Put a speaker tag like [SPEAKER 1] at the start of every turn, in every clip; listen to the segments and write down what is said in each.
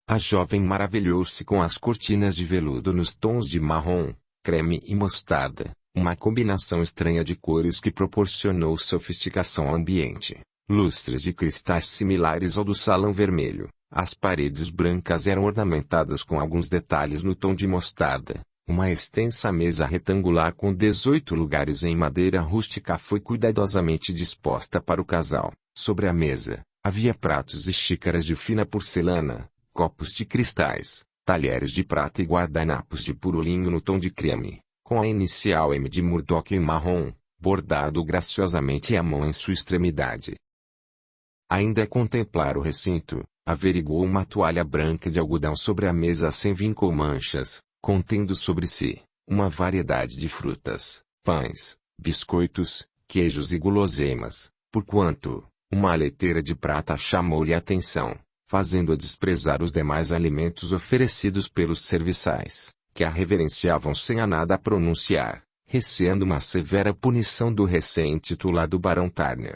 [SPEAKER 1] A jovem maravilhou-se com as cortinas de veludo nos tons de marrom, creme e mostarda, uma combinação estranha de cores que proporcionou sofisticação ao ambiente. Lustres de cristais similares ao do salão vermelho. As paredes brancas eram ornamentadas com alguns detalhes no tom de mostarda. Uma extensa mesa retangular com 18 lugares em madeira rústica foi cuidadosamente disposta para o casal. Sobre a mesa, havia pratos e xícaras de fina porcelana, copos de cristais, talheres de prata e guardanapos de puro linho no tom de creme, com a inicial M de Murdoch em marrom, bordado graciosamente à mão em sua extremidade. Ainda a contemplar o recinto, averiguou uma toalha branca de algodão sobre a mesa sem vinco ou manchas, contendo sobre si uma variedade de frutas, pães, biscoitos, queijos e guloseimas, porquanto uma leiteira de prata chamou-lhe a atenção, fazendo-a desprezar os demais alimentos oferecidos pelos serviçais, que a reverenciavam sem a nada pronunciar, receando uma severa punição do recém-intitulado Barão Turner.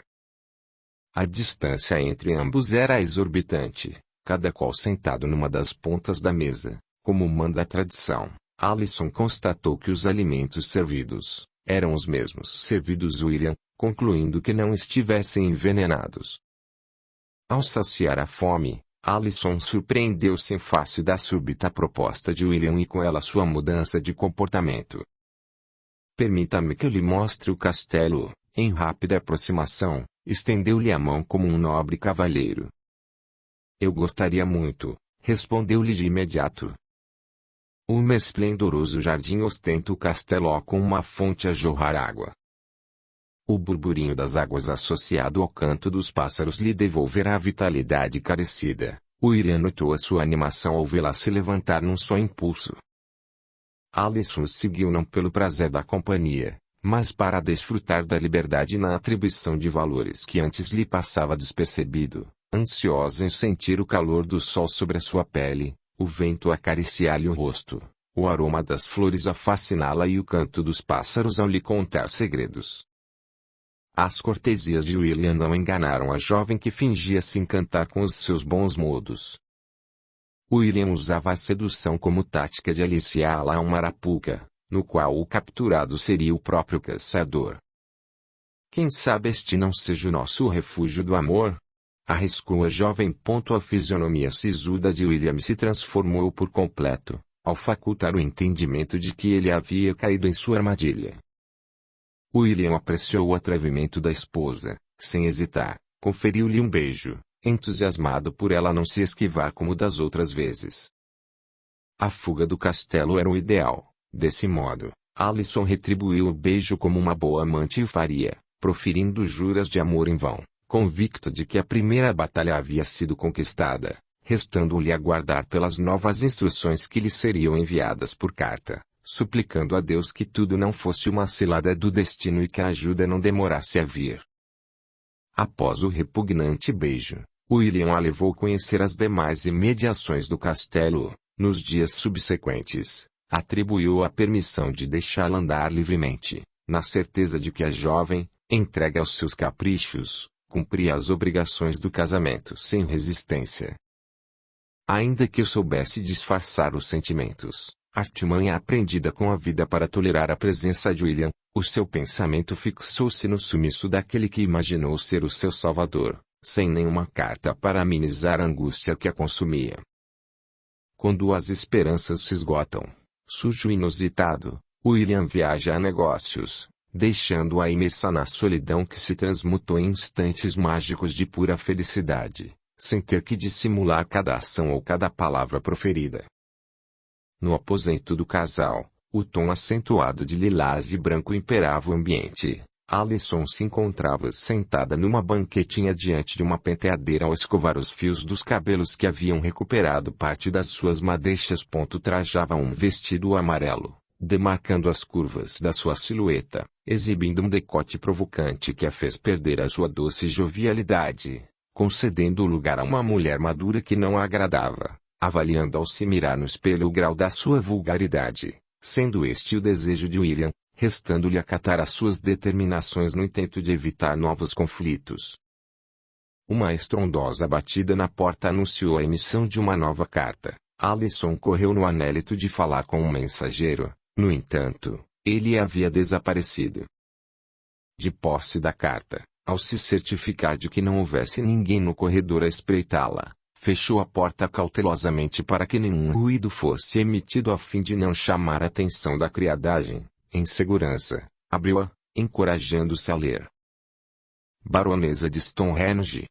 [SPEAKER 1] A distância entre ambos era exorbitante, cada qual sentado numa das pontas da mesa, como manda a tradição. Alison constatou que os alimentos servidos eram os mesmos servidos William, concluindo que não estivessem envenenados. Ao saciar a fome, Alison surpreendeu-se em face da súbita proposta de William e com ela sua mudança de comportamento. Permita-me que eu lhe mostre o castelo. Em rápida aproximação, estendeu-lhe a mão como um nobre cavalheiro. Eu gostaria muito, respondeu-lhe de imediato. Um esplendoroso jardim ostenta o castelo com uma fonte a jorrar água. O burburinho das águas associado ao canto dos pássaros lhe devolverá a vitalidade carecida. William notou a sua animação ao vê-la se levantar num só impulso. Alison seguiu não pelo prazer da companhia, mas para desfrutar da liberdade na atribuição de valores que antes lhe passava despercebido, ansiosa em sentir o calor do sol sobre a sua pele, o vento acariciar-lhe o rosto, o aroma das flores a fasciná-la e o canto dos pássaros ao lhe contar segredos. As cortesias de William não enganaram a jovem que fingia se encantar com os seus bons modos. William usava a sedução como tática de aliciá-la a uma arapuca, no qual o capturado seria o próprio caçador. Quem sabe este não seja o nosso refúgio do amor? Arriscou a jovem. A fisionomia sisuda de William se transformou por completo, ao facultar o entendimento de que ele havia caído em sua armadilha. William apreciou o atrevimento da esposa, sem hesitar, conferiu-lhe um beijo, entusiasmado por ela não se esquivar como das outras vezes. A fuga do castelo era o ideal. Desse modo, Alison retribuiu o beijo como uma boa amante o faria, proferindo juras de amor em vão, convicta de que a primeira batalha havia sido conquistada, restando-lhe aguardar pelas novas instruções que lhe seriam enviadas por carta, suplicando a Deus que tudo não fosse uma cilada do destino e que a ajuda não demorasse a vir. Após o repugnante beijo, William a levou a conhecer as demais imediações do castelo. Nos dias subsequentes, atribuiu a permissão de deixá-la andar livremente, na certeza de que a jovem, entregue aos seus caprichos, cumpria as obrigações do casamento sem resistência. Ainda que eu soubesse disfarçar os sentimentos, artimanha aprendida com a vida para tolerar a presença de William, o seu pensamento fixou-se no sumiço daquele que imaginou ser o seu salvador, sem nenhuma carta para amenizar a angústia que a consumia. Quando as esperanças se esgotam, surge o inusitado. William viaja a negócios, deixando-a imersa na solidão que se transmutou em instantes mágicos de pura felicidade, sem ter que dissimular cada ação ou cada palavra proferida. No aposento do casal, o tom acentuado de lilás e branco imperava o ambiente. Alison se encontrava sentada numa banquetinha diante de uma penteadeira ao escovar os fios dos cabelos que haviam recuperado parte das suas madeixas. Trajava um vestido amarelo, demarcando as curvas da sua silhueta, exibindo um decote provocante que a fez perder a sua doce jovialidade, concedendo lugar a uma mulher madura que não a agradava, avaliando ao se mirar no espelho o grau da sua vulgaridade, sendo este o desejo de William, restando-lhe acatar as suas determinações no intento de evitar novos conflitos. Uma estrondosa batida na porta anunciou a emissão de uma nova carta. Alisson correu no anélito de falar com o mensageiro. No entanto, ele havia desaparecido. De posse da carta, ao se certificar de que não houvesse ninguém no corredor a espreitá-la, fechou a porta cautelosamente para que nenhum ruído fosse emitido a fim de não chamar a atenção da criadagem. Em segurança, abriu-a, encorajando-se a ler. Baronesa de Stonehenge.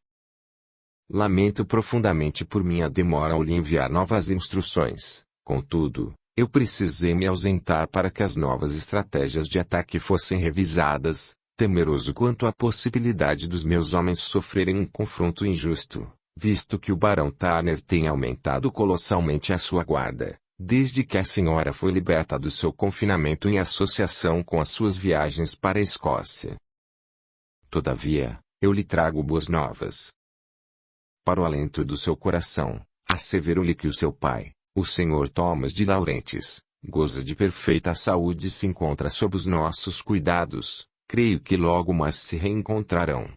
[SPEAKER 1] Lamento profundamente por minha demora ao lhe enviar novas instruções. Contudo, eu precisei me ausentar para que as novas estratégias de ataque fossem revisadas, temeroso quanto à possibilidade dos meus homens sofrerem um confronto injusto, visto que o Barão Tanner tem aumentado colossalmente a sua guarda, desde que a senhora foi liberta do seu confinamento em associação com as suas viagens para a Escócia. Todavia, eu lhe trago boas novas. Para o alento do seu coração, assevero-lhe que o seu pai, o Sr. Thomas de Laurentiis, goza de perfeita saúde e se encontra sob os nossos cuidados. Creio que logo mais se reencontrarão.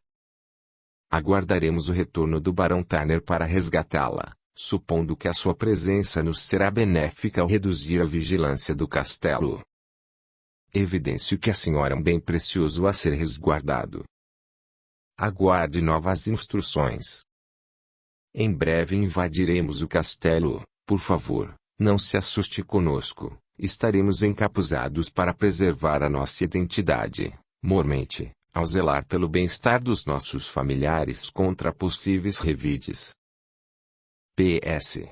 [SPEAKER 1] Aguardaremos o retorno do Barão Tanner para resgatá-la, supondo que a sua presença nos será benéfica ao reduzir a vigilância do castelo. Evidencio que a senhora é um bem precioso a ser resguardado. Aguarde novas instruções. Em breve invadiremos o castelo, por favor, não se assuste conosco, estaremos encapuzados para preservar a nossa identidade, mormente, ao zelar pelo bem-estar dos nossos familiares contra possíveis revides. PS.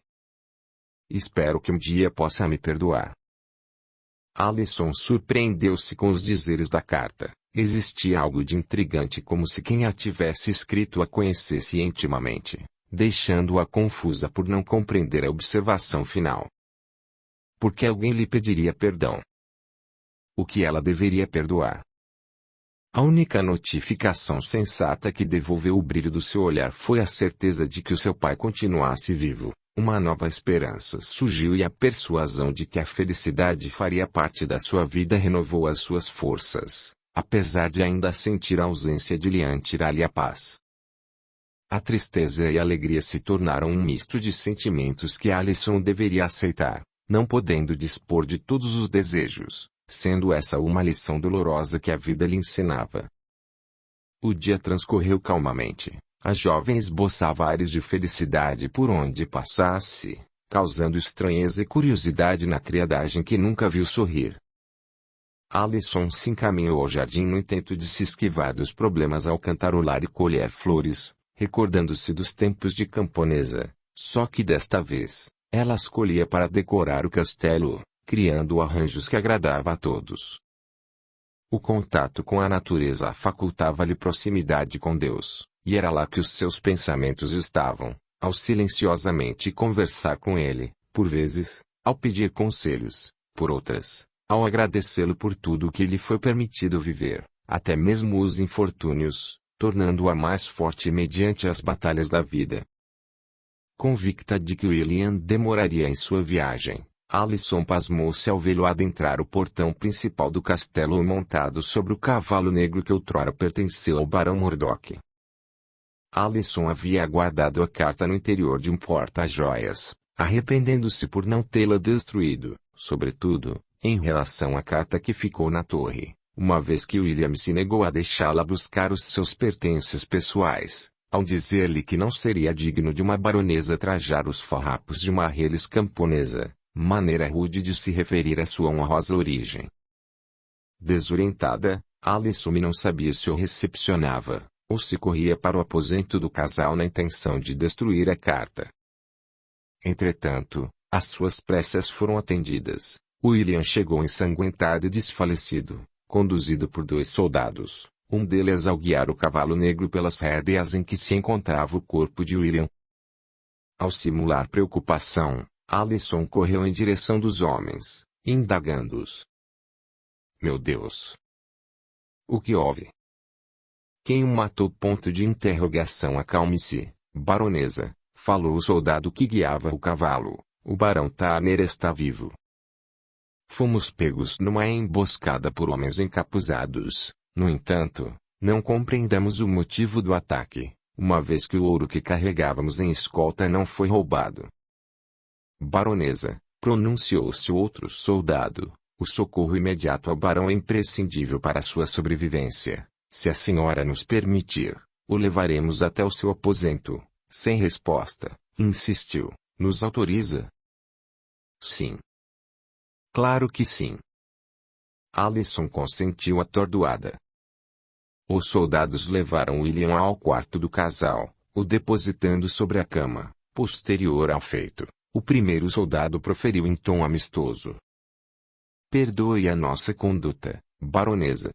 [SPEAKER 1] Espero que um dia possa me perdoar. Alisson surpreendeu-se com os dizeres da carta. Existia algo de intrigante, como se quem a tivesse escrito a conhecesse intimamente, deixando-a confusa por não compreender a observação final. Por que alguém lhe pediria perdão? O que ela deveria perdoar? A única notificação sensata que devolveu o brilho do seu olhar foi a certeza de que o seu pai continuasse vivo. Uma nova esperança surgiu e a persuasão de que a felicidade faria parte da sua vida renovou as suas forças, apesar de ainda sentir a ausência de Lian tirar-lhe a paz. A tristeza e a alegria se tornaram um misto de sentimentos que Alisson deveria aceitar, não podendo dispor de todos os desejos, sendo essa uma lição dolorosa que a vida lhe ensinava. O dia transcorreu calmamente. A jovem esboçava ares de felicidade por onde passasse, causando estranheza e curiosidade na criadagem que nunca viu sorrir. Alisson se encaminhou ao jardim no intento de se esquivar dos problemas ao cantarolar e colher flores, recordando-se dos tempos de camponesa, só que desta vez, ela as colhia para decorar o castelo, criando arranjos que agradava a todos. O contato com a natureza facultava-lhe proximidade com Deus. E era lá que os seus pensamentos estavam, ao silenciosamente conversar com ele, por vezes, ao pedir conselhos, por outras, ao agradecê-lo por tudo o que lhe foi permitido viver, até mesmo os infortúnios, tornando-a mais forte mediante as batalhas da vida. Convicta de que William demoraria em sua viagem, Alisson pasmou-se ao vê-lo adentrar o portão principal do castelo montado sobre o cavalo negro que outrora pertenceu ao Barão Murdoch. Alisson havia guardado a carta no interior de um porta-joias, arrependendo-se por não tê-la destruído, sobretudo, em relação à carta que ficou na torre, uma vez que William se negou a deixá-la buscar os seus pertences pessoais, ao dizer-lhe que não seria digno de uma baronesa trajar os farrapos de uma reles camponesa, maneira rude de se referir à sua honrosa origem. Desorientada, Alisson não sabia se o recepcionava, ou se corria para o aposento do casal na intenção de destruir a carta. Entretanto, as suas preces foram atendidas. William chegou ensanguentado e desfalecido, conduzido por 2 soldados, um deles ao guiar o cavalo negro pelas rédeas em que se encontrava o corpo de William. Ao simular preocupação, Alisson correu em direção dos homens, indagando-os. Meu Deus! O que houve? Quem o matou? Ponto de interrogação. Acalme-se, baronesa, falou o soldado que guiava o cavalo. O Barão Tanner está vivo. Fomos pegos numa emboscada por homens encapuzados. No entanto, não compreendemos o motivo do ataque. uma vez que o ouro que carregávamos em escolta não foi roubado. Baronesa, pronunciou-se outro soldado, o socorro imediato ao barão é imprescindível para sua sobrevivência. Se a senhora nos permitir, o levaremos até o seu aposento. Sem resposta, insistiu. Nos autoriza? Sim. Claro que sim. Alison consentiu atordoada. Os soldados levaram William ao quarto do casal, o depositando sobre a cama. Posterior ao feito, o primeiro soldado proferiu em tom amistoso: perdoe a nossa conduta, baronesa.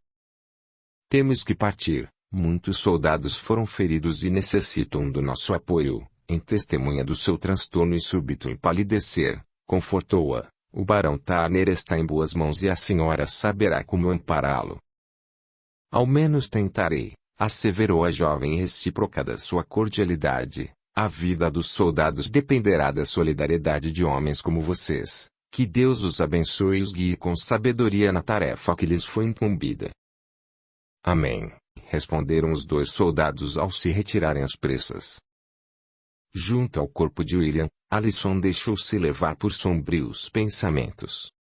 [SPEAKER 1] Temos que partir. Muitos soldados foram feridos e necessitam do nosso apoio. Em testemunha do seu transtorno e súbito empalidecer, confortou-a. O barão Turner está em boas mãos e a senhora saberá como ampará-lo. Ao menos tentarei, asseverou a jovem recíproca da sua cordialidade. A vida dos soldados dependerá da solidariedade de homens como vocês. Que Deus os abençoe e os guie com sabedoria na tarefa que lhes foi incumbida. Amém, responderam os dois soldados ao se retirarem às pressas. Junto ao corpo de William, Alison deixou-se levar por sombrios pensamentos.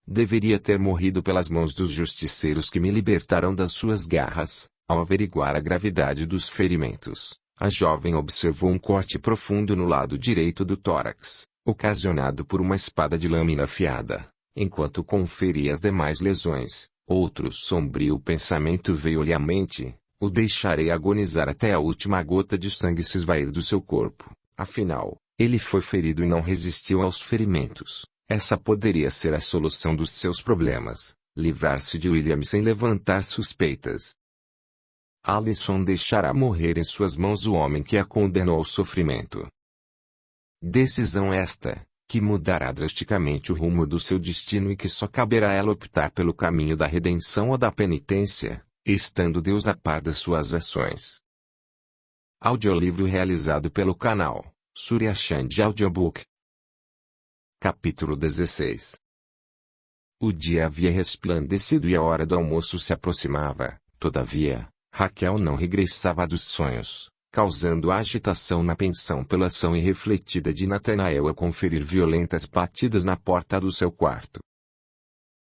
[SPEAKER 1] Deveria ter morrido pelas mãos dos justiceiros que me libertaram das suas garras. Ao averiguar a gravidade dos ferimentos, a jovem observou um corte profundo no lado direito do tórax, ocasionado por uma espada de lâmina afiada. Enquanto conferia as demais lesões, outro sombrio pensamento veio-lhe à mente: o deixarei agonizar até a última gota de sangue se esvair do seu corpo. Afinal, ele foi ferido e não resistiu aos ferimentos. Essa poderia ser a solução dos seus problemas: livrar-se de William sem levantar suspeitas. Alison deixará morrer em suas mãos o homem que a condenou ao sofrimento. Decisão esta, que mudará drasticamente o rumo do seu destino e que só caberá a ela optar pelo caminho da redenção ou da penitência, estando Deus a par das suas ações. Audiolivro realizado pelo canal Surya Chand Audiobook. Capítulo 16. O dia havia resplandecido e a hora do almoço se aproximava. Todavia, Raquel não regressava dos sonhos, causando agitação na pensão pela ação irrefletida de Nathanael a conferir violentas batidas na porta do seu quarto.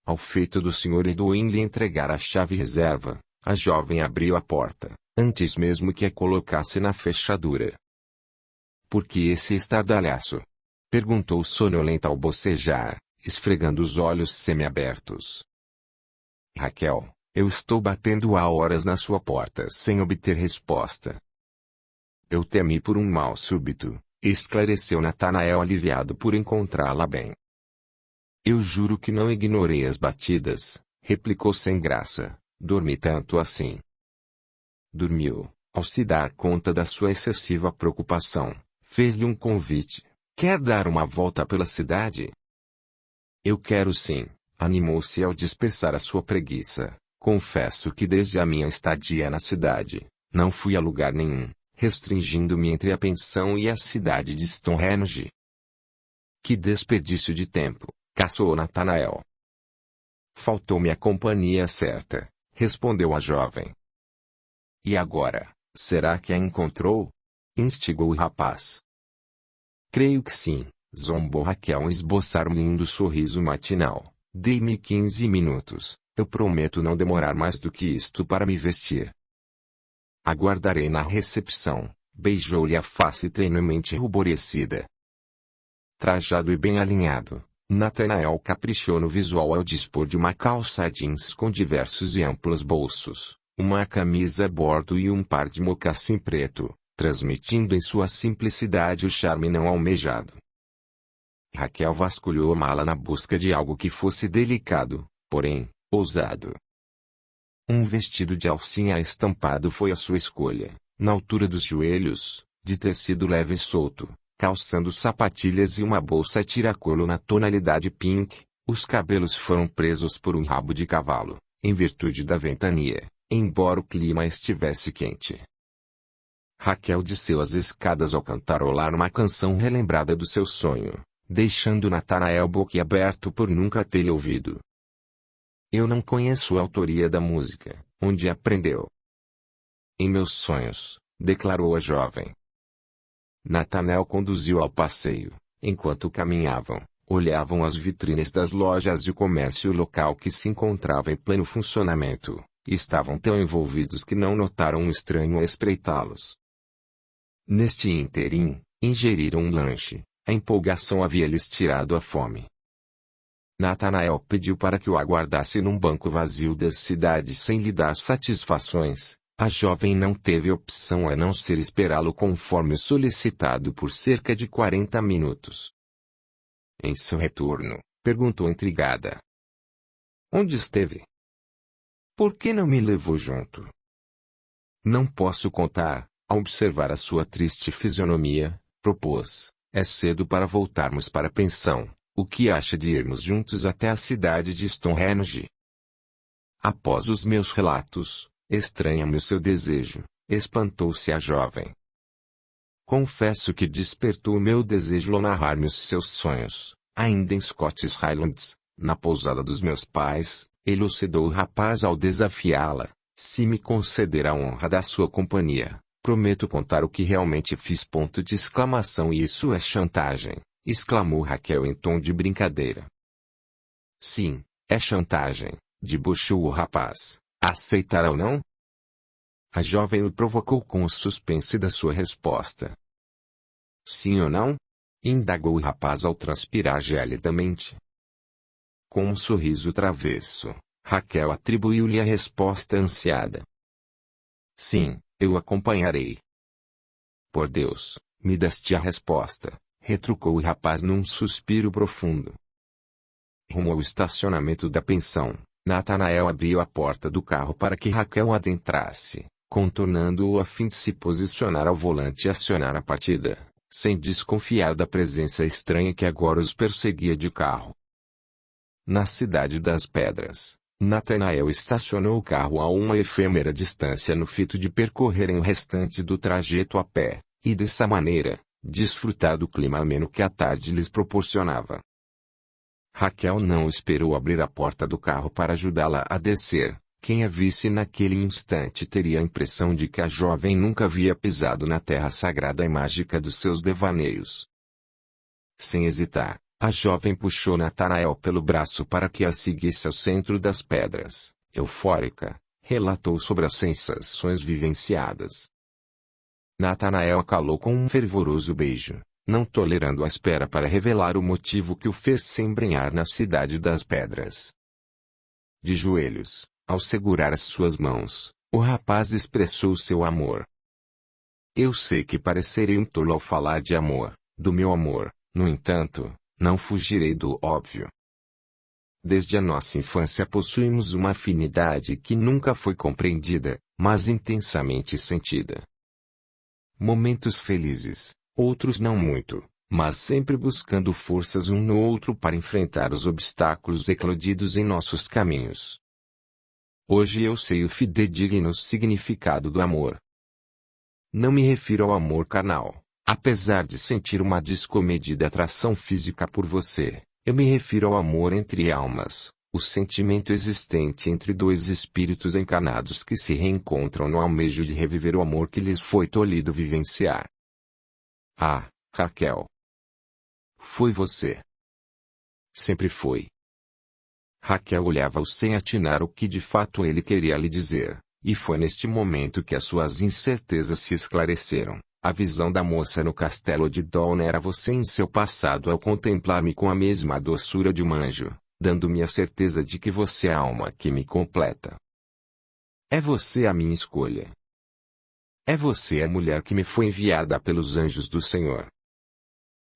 [SPEAKER 1] Ao feito do Sr. Edwin lhe entregar a chave reserva, a jovem abriu a porta, antes mesmo que a colocasse na fechadura. "Por que esse estardalhaço?" perguntou sonolenta ao bocejar, esfregando os olhos semiabertos. "Raquel, eu estou batendo há horas na sua porta sem obter resposta." "Eu temi por um mal súbito", esclareceu Nathanael aliviado por encontrá-la bem. "Eu juro que não ignorei as batidas", replicou sem graça. "Dormi tanto assim." Dormiu. Ao se dar conta da sua excessiva preocupação, fez-lhe um convite: "Quer dar uma volta pela cidade?" "Eu quero sim", animou-se ao dispersar a sua preguiça. "Confesso que desde a minha estadia na cidade, não fui a lugar nenhum, restringindo-me entre a pensão e a cidade de Stonehenge." "Que desperdício de tempo", caçoou Nathanael. "Faltou-me a companhia certa", respondeu a jovem. "E agora, será que a encontrou?" instigou o rapaz. "Creio que sim", zombou Raquel esboçar um lindo sorriso matinal. "Dê-me 15 minutos, eu prometo não demorar mais do que isto para me vestir." "Aguardarei na recepção", beijou-lhe a face tenuemente ruborecida. Trajado e bem alinhado, Nathanael caprichou no visual ao dispor de uma calça jeans com diversos e amplos bolsos, uma camisa bordo e um par de mocassim preto, transmitindo em sua simplicidade o charme não almejado. Raquel vasculhou a mala na busca de algo que fosse delicado, porém, ousado. Um vestido de alcinha estampado foi a sua escolha, na altura dos joelhos, de tecido leve e solto, calçando sapatilhas e uma bolsa tiracolo na tonalidade pink. Os cabelos foram presos por um rabo de cavalo, em virtude da ventania, embora o clima estivesse quente. Raquel desceu as escadas ao cantarolar uma canção relembrada do seu sonho, deixando Nathanael boquiaberto por nunca tê-lhe ouvido. "Eu não conheço a autoria da música, onde aprendeu?" "Em meus sonhos", declarou a jovem. Natanael conduziu ao passeio. Enquanto caminhavam, olhavam as vitrines das lojas de comércio local que se encontrava em pleno funcionamento. Estavam tão envolvidos que não notaram um estranho a espreitá-los. Neste ínterim, ingeriram um lanche. A empolgação havia-lhes tirado a fome. Natanael pediu para que o aguardasse num banco vazio da cidade sem lhe dar satisfações. A jovem não teve opção a não ser esperá-lo conforme solicitado por cerca de 40 minutos. Em seu retorno, perguntou intrigada: "Onde esteve? Por que não me levou junto?" "Não posso contar." Ao observar a sua triste fisionomia, propôs: "É cedo para voltarmos para a pensão. O que acha de irmos juntos até a cidade de Stonehenge? Após os meus relatos, estranha-me o seu desejo." Espantou-se a jovem. "Confesso que despertou o meu desejo ao narrar-me os seus sonhos, ainda em Scottish Highlands, na pousada dos meus pais", elucidou o rapaz ao desafiá-la. "Se me conceder a honra da sua companhia, prometo contar o que realmente fiz." E isso é chantagem, exclamou Raquel em tom de brincadeira. "Sim, é chantagem", debochou o rapaz. "Aceitará ou não?" A jovem o provocou com o suspense da sua resposta. "Sim ou não?" indagou o rapaz ao transpirar gelidamente. Com um sorriso travesso, Raquel atribuiu-lhe a resposta ansiada. "Sim, eu acompanharei." "Por Deus, me deste a resposta", retrucou o rapaz num suspiro profundo. Rumo ao estacionamento da pensão, Natanael abriu a porta do carro para que Raquel adentrasse, contornando-o a fim de se posicionar ao volante e acionar a partida, sem desconfiar da presença estranha que agora os perseguia de carro. Na Cidade das Pedras, Natanael estacionou o carro a uma efêmera distância no fito de percorrerem o restante do trajeto a pé, e dessa maneira, desfrutar do clima ameno que a tarde lhes proporcionava. Raquel não esperou abrir a porta do carro para ajudá-la a descer. Quem a visse naquele instante teria a impressão de que a jovem nunca havia pisado na terra sagrada e mágica dos seus devaneios. Sem hesitar, a jovem puxou Natanael pelo braço para que a seguisse ao centro das pedras. Eufórica, relatou sobre as sensações vivenciadas. Natanael a calou com um fervoroso beijo, não tolerando a espera para revelar o motivo que o fez se embrenhar na Cidade das Pedras. De joelhos, ao segurar as suas mãos, o rapaz expressou seu amor. "Eu sei que parecerei um tolo ao falar de amor, do meu amor, no entanto, não fugirei do óbvio. Desde a nossa infância possuímos uma afinidade que nunca foi compreendida, mas intensamente sentida. Momentos felizes, outros não muito, mas sempre buscando forças um no outro para enfrentar os obstáculos eclodidos em nossos caminhos. Hoje eu sei o fidedigno significado do amor. Não me refiro ao amor carnal, apesar de sentir uma descomedida atração física por você, eu me refiro ao amor entre almas, o sentimento existente entre dois espíritos encarnados que se reencontram no almejo de reviver o amor que lhes foi tolhido vivenciar. Ah, Raquel. Foi você. Sempre foi." Raquel olhava-o sem atinar o que de fato ele queria lhe dizer, e foi neste momento que as suas incertezas se esclareceram. A visão da moça no castelo de Dawn era você em seu passado ao contemplar-me com a mesma doçura de um anjo, dando-me a certeza de que você é a alma que me completa. É você a minha escolha. É você a mulher que me foi enviada pelos anjos do Senhor.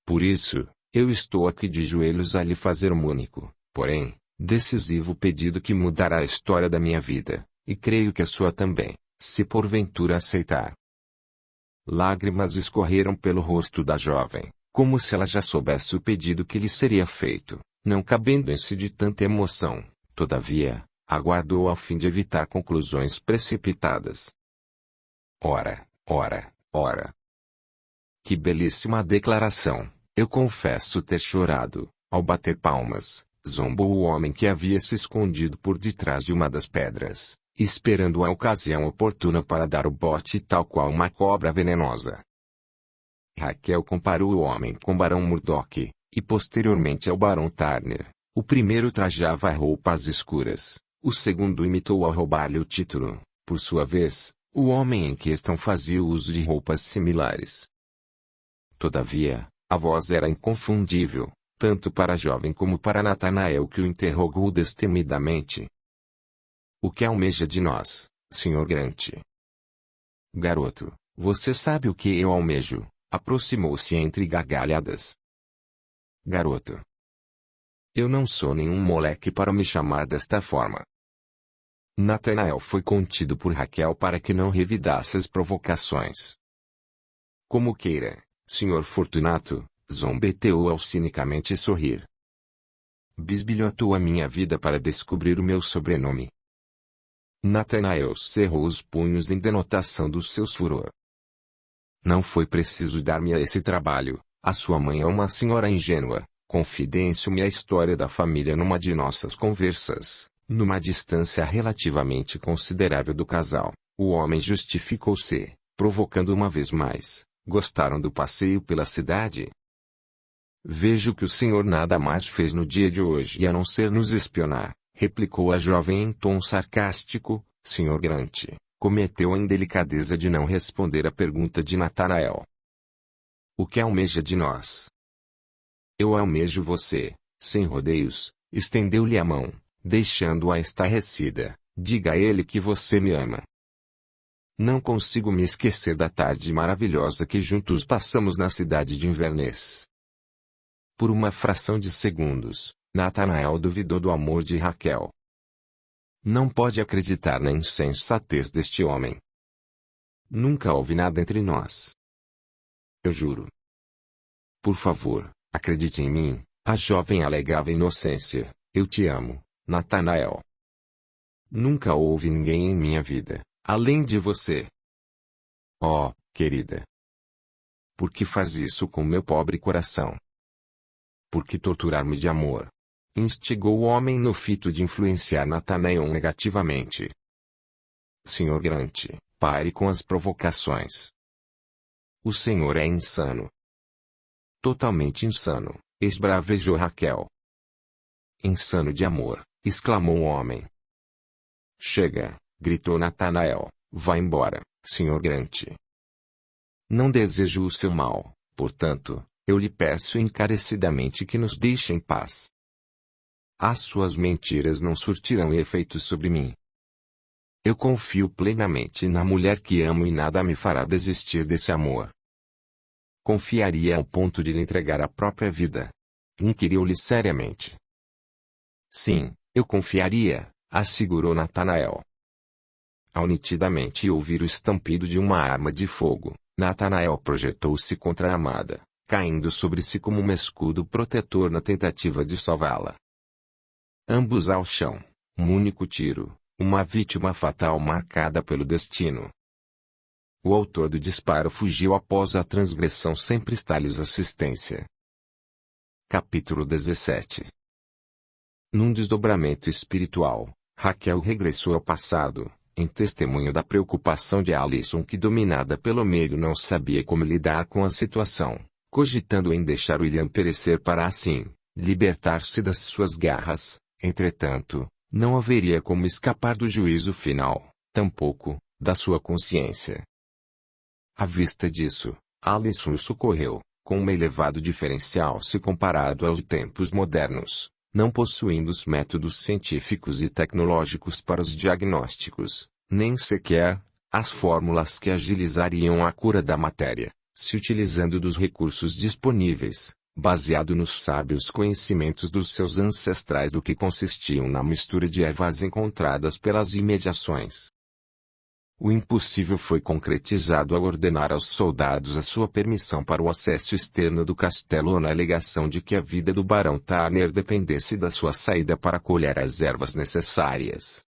[SPEAKER 1] Por isso, eu estou aqui de joelhos a lhe fazer um único, porém, decisivo pedido que mudará a história da minha vida, e creio que a sua também, se porventura aceitar. Lágrimas escorreram pelo rosto da jovem, como se ela já soubesse o pedido que lhe seria feito, não cabendo em si de tanta emoção. Todavia, aguardou a fim de evitar conclusões precipitadas. Ora, ora, ora. Que belíssima declaração! Eu confesso ter chorado, ao bater palmas, zombou o homem que havia se escondido por detrás de uma das pedras. esperando a ocasião oportuna para dar o bote tal qual uma cobra venenosa. Raquel comparou o homem com Barão Murdoch, e posteriormente ao Barão Turner. O primeiro trajava roupas escuras, o segundo imitou ao roubar-lhe o título. Por sua vez, o homem em questão fazia uso de roupas similares. Todavia, a voz era inconfundível, tanto para a jovem como para Natanael, que o interrogou destemidamente. O que almeja de nós, Sr. Grant? Garoto, você sabe o que eu almejo? Aproximou-se entre gargalhadas. Garoto. Eu não sou nenhum moleque para me chamar desta forma. Natanael foi contido por Raquel para que não revidasse as provocações. Como queira, Sr. Fortunato, zombeteou ao cinicamente sorrir. Bisbilhotou a minha vida para descobrir o meu sobrenome. Natanael cerrou os punhos em denotação do seu furor. Não foi preciso dar-me esse trabalho. A sua mãe é uma senhora ingênua. Confidencio-me a história da família numa de nossas conversas. Numa distância relativamente considerável do casal, o homem justificou-se, provocando uma vez mais. Gostaram do passeio pela cidade? Vejo que o senhor nada mais fez no dia de hoje a não ser nos espionar, replicou a jovem em tom sarcástico. Sr. Grant cometeu a indelicadeza de não responder à pergunta de Natanael. O que almeja de nós? Eu almejo você, sem rodeios, estendeu-lhe a mão, deixando-a estarrecida. Diga a ele que você me ama. Não consigo me esquecer da tarde maravilhosa que juntos passamos na cidade de Inverness. Por uma fração de segundos, Natanael duvidou do amor de Raquel. Não pode acreditar na insensatez deste homem. Nunca houve nada entre nós. Eu juro. Por favor, acredite em mim, a jovem alegava inocência. Eu te amo, Natanael. Nunca houve ninguém em minha vida, além de você. Oh, querida. Por que faz isso com meu pobre coração? Por que torturar-me de amor? Instigou o homem no fito de influenciar Natanael negativamente. Sr. Grant, pare com as provocações. O senhor é insano. Totalmente insano, esbravejou Raquel. Insano de amor, exclamou o homem. Chega, gritou Natanael, vá embora, Sr. Grant. Não desejo o seu mal, portanto, eu lhe peço encarecidamente que nos deixe em paz. As suas mentiras não surtirão efeito sobre mim. Eu confio plenamente na mulher que amo e nada me fará desistir desse amor. Confiaria ao ponto de lhe entregar a própria vida. Inquiriu-lhe seriamente. Sim, eu confiaria, assegurou Natanael. Ao nitidamente ouvir o estampido de uma arma de fogo, Natanael projetou-se contra a amada, caindo sobre si como um escudo protetor na tentativa de salvá-la. Ambos ao chão, um único tiro, uma vítima fatal marcada pelo destino. O autor do disparo fugiu após a transgressão sem prestar-lhes assistência. Capítulo 17. Num desdobramento espiritual, Raquel regressou ao passado, em testemunho da preocupação de Alison, que, dominada pelo medo, não sabia como lidar com a situação, cogitando em deixar William perecer para assim libertar-se das suas garras. Entretanto, não haveria como escapar do juízo final, tampouco da sua consciência. À vista disso, Alison o socorreu, com um elevado diferencial se comparado aos tempos modernos, não possuindo os métodos científicos e tecnológicos para os diagnósticos, nem sequer as fórmulas que agilizariam a cura da matéria, se utilizando dos recursos disponíveis, baseado nos sábios conhecimentos dos seus ancestrais do que consistiam na mistura de ervas encontradas pelas imediações. O impossível foi concretizado ao ordenar aos soldados a sua permissão para o acesso externo do castelo na alegação de que a vida do Barão Turner dependesse da sua saída para colher as ervas necessárias.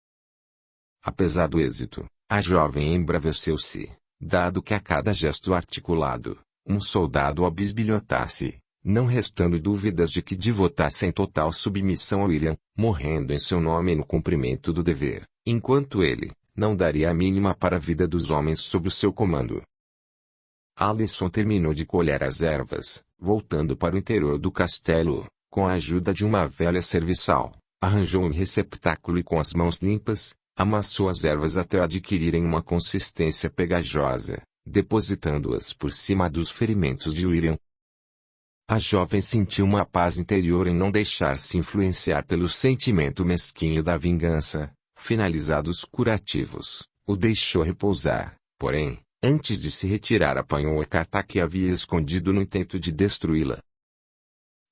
[SPEAKER 1] Apesar do êxito, a jovem embraveceu-se, dado que a cada gesto articulado, um soldado a bisbilhotasse, não restando dúvidas de que devotasse em total submissão a William, morrendo em seu nome no cumprimento do dever. enquanto ele não daria a mínima para a vida dos homens sob o seu comando. Alisson terminou de colher as ervas, voltando para o interior do castelo, com a ajuda de uma velha serviçal, arranjou um receptáculo e com as mãos limpas, amassou as ervas até adquirirem uma consistência pegajosa, depositando-as por cima dos ferimentos de William. A jovem sentiu uma paz interior em não deixar-se influenciar pelo sentimento mesquinho da vingança. Finalizados os curativos, o deixou repousar, porém, antes de se retirar apanhou a carta que havia escondido no intento de destruí-la.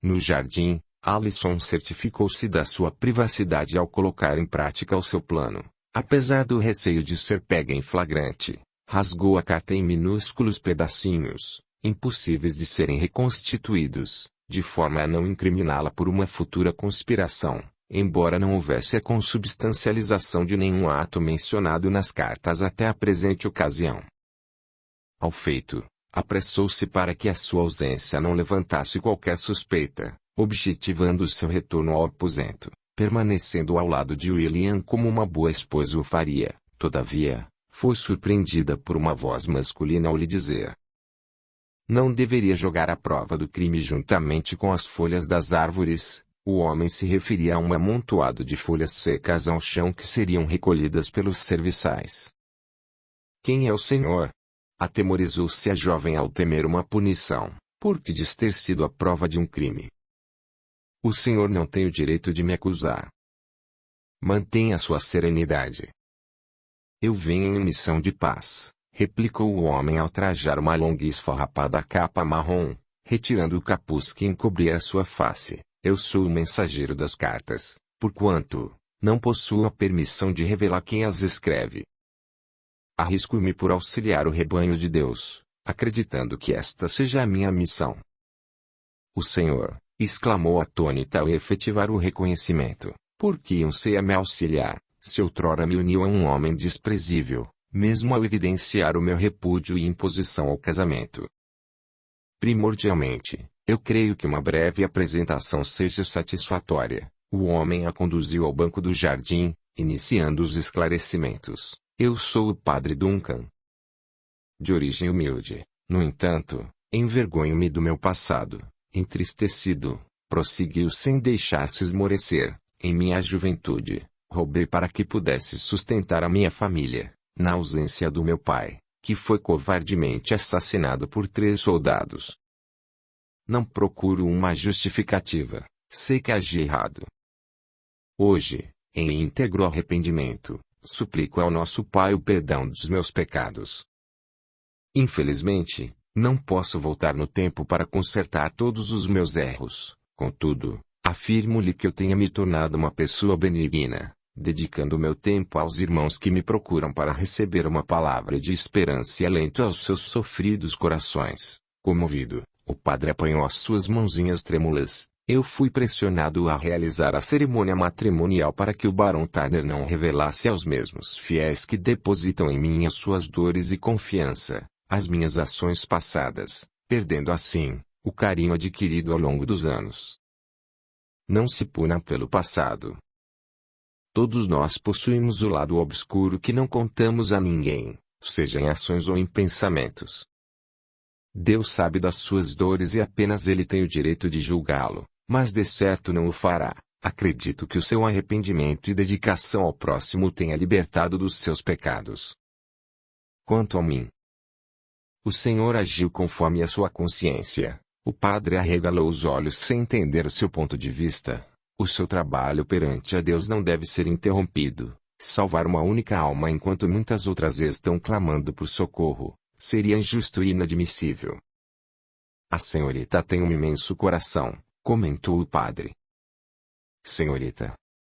[SPEAKER 1] No jardim, Alisson certificou-se da sua privacidade ao colocar em prática o seu plano. Apesar do receio de ser pega em flagrante, rasgou a carta em minúsculos pedacinhos, impossíveis de serem reconstituídos, de forma a não incriminá-la por uma futura conspiração. Embora não houvesse a consubstancialização de nenhum ato mencionado nas cartas até a presente ocasião. Ao feito, apressou-se para que a sua ausência não levantasse qualquer suspeita, objetivando seu retorno ao aposento, permanecendo ao lado de William como uma boa esposa o faria. Todavia, foi surpreendida por uma voz masculina ao lhe dizer: não deveria jogar a prova do crime juntamente com as folhas das árvores. O homem se referia a um amontoado de folhas secas ao chão que seriam recolhidas pelos serviçais. Quem é o senhor? Atemorizou-se a jovem ao temer uma punição, porque diz ter sido a prova de um crime. O senhor não tem o direito de me acusar. Mantenha sua serenidade. Eu venho em missão de paz, replicou o homem ao trajar uma longa e esfarrapada capa marrom, retirando o capuz que encobria a sua face. Eu sou o mensageiro das cartas, porquanto não possuo a permissão de revelar quem as escreve. Arrisco-me por auxiliar o rebanho de Deus, acreditando que esta seja a minha missão. O Senhor, exclamou atônita ao efetivar o reconhecimento, por que anseia me auxiliar, se outrora me uniu a um homem desprezível, mesmo ao evidenciar o meu repúdio e imposição ao casamento. Primordialmente, eu creio que uma breve apresentação seja satisfatória. O homem a conduziu ao banco do jardim, iniciando os esclarecimentos. Eu sou o padre Duncan. De origem humilde, no entanto, envergonho-me do meu passado. Entristecido, prosseguiu sem deixar-se esmorecer. Em minha juventude, roubei para que pudesse sustentar a minha família, na ausência do meu pai, que foi covardemente assassinado por 3 soldados. Não procuro uma justificativa, sei que agi errado. Hoje, em íntegro arrependimento, suplico ao nosso Pai o perdão dos meus pecados. Infelizmente, não posso voltar no tempo para consertar todos os meus erros, contudo, afirmo-lhe que eu tenha me tornado uma pessoa benigna, dedicando meu tempo aos irmãos que me procuram para receber uma palavra de esperança e alento aos seus sofridos corações. Comovido, o padre apanhou as suas mãozinhas trêmulas. Eu fui pressionado a realizar a cerimônia matrimonial para que o barão Turner não revelasse aos mesmos fiéis que depositam em mim as suas dores e confiança, as minhas ações passadas, perdendo assim, o carinho adquirido ao longo dos anos. Não se puna pelo passado. Todos nós possuímos o lado obscuro que não contamos a ninguém, seja em ações ou em pensamentos. Deus sabe das suas dores e apenas Ele tem o direito de julgá-lo, mas de certo não o fará. Acredito que o seu arrependimento e dedicação ao próximo tenha libertado dos seus pecados. Quanto a mim, o Senhor agiu conforme a sua consciência. O padre arregalou os olhos sem entender o seu ponto de vista. O seu trabalho perante a Deus não deve ser interrompido. Salvar uma única alma enquanto muitas outras estão clamando por socorro seria injusto e inadmissível. A senhorita tem um imenso coração, comentou o padre. Senhorita.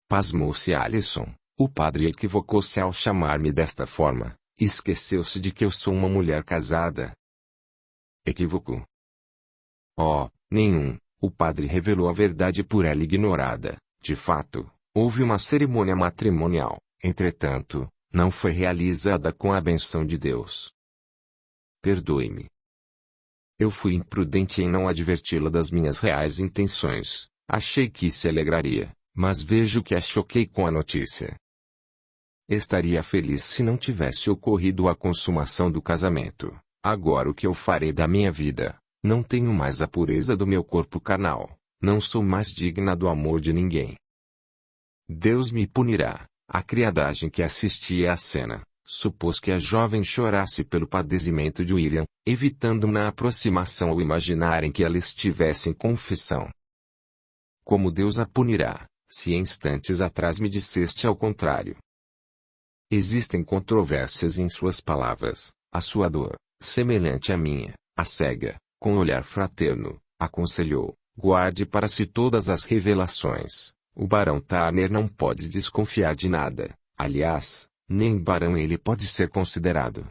[SPEAKER 1] Pasmou-se Alisson. O padre equivocou-se ao chamar-me desta forma. Esqueceu-se de que eu sou uma mulher casada. Equívoco? Oh, nenhum. O padre revelou a verdade por ela ignorada. De fato, houve uma cerimônia matrimonial. Entretanto, não foi realizada com a benção de Deus. Perdoe-me. Eu fui imprudente em não adverti-la das minhas reais intenções. Achei que se alegraria, mas vejo que a choquei com a notícia. Estaria feliz se não tivesse ocorrido a consumação do casamento. Agora o que eu farei da minha vida? Não tenho mais a pureza do meu corpo carnal. Não sou mais digna do amor de ninguém. Deus me punirá. A criadagem que assistia à cena supôs que a jovem chorasse pelo padecimento de William, evitando uma aproximação ao imaginarem que ela estivesse em confissão. Como Deus a punirá, se instantes atrás me disseste ao contrário? Existem controvérsias em suas palavras. A sua dor, semelhante à minha, a cega, com olhar fraterno, aconselhou: guarde para si todas as revelações. O barão Turner não pode desconfiar de nada. Aliás, nem barão ele pode ser considerado.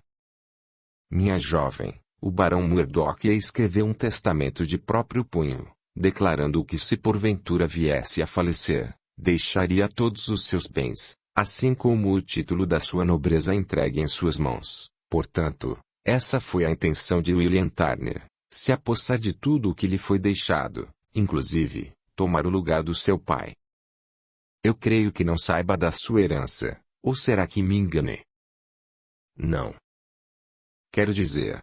[SPEAKER 1] Minha jovem, o barão Murdoch escreveu um testamento de próprio punho, declarando que se porventura viesse a falecer, deixaria todos os seus bens, assim como o título da sua nobreza entregue em suas mãos. Portanto, essa foi a intenção de William Turner, se apossar de tudo o que lhe foi deixado, inclusive, tomar o lugar do seu pai. Eu creio que não saiba da sua herança, ou será que me enganei? Não. Quero dizer.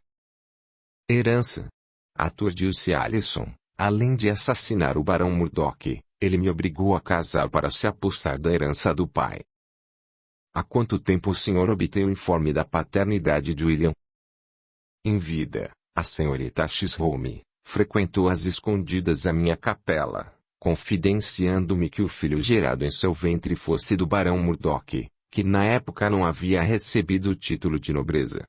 [SPEAKER 1] Herança. Aturdiu-se Alison. Além de assassinar o barão Murdoch, ele me obrigou a casar para se apossar da herança do pai. Há quanto tempo o senhor obtém o informe da paternidade de William? Em vida, a senhorita Chisholm frequentou às escondidas a minha capela, confidenciando-me que o filho gerado em seu ventre fosse do barão Murdoch, que na época não havia recebido o título de nobreza.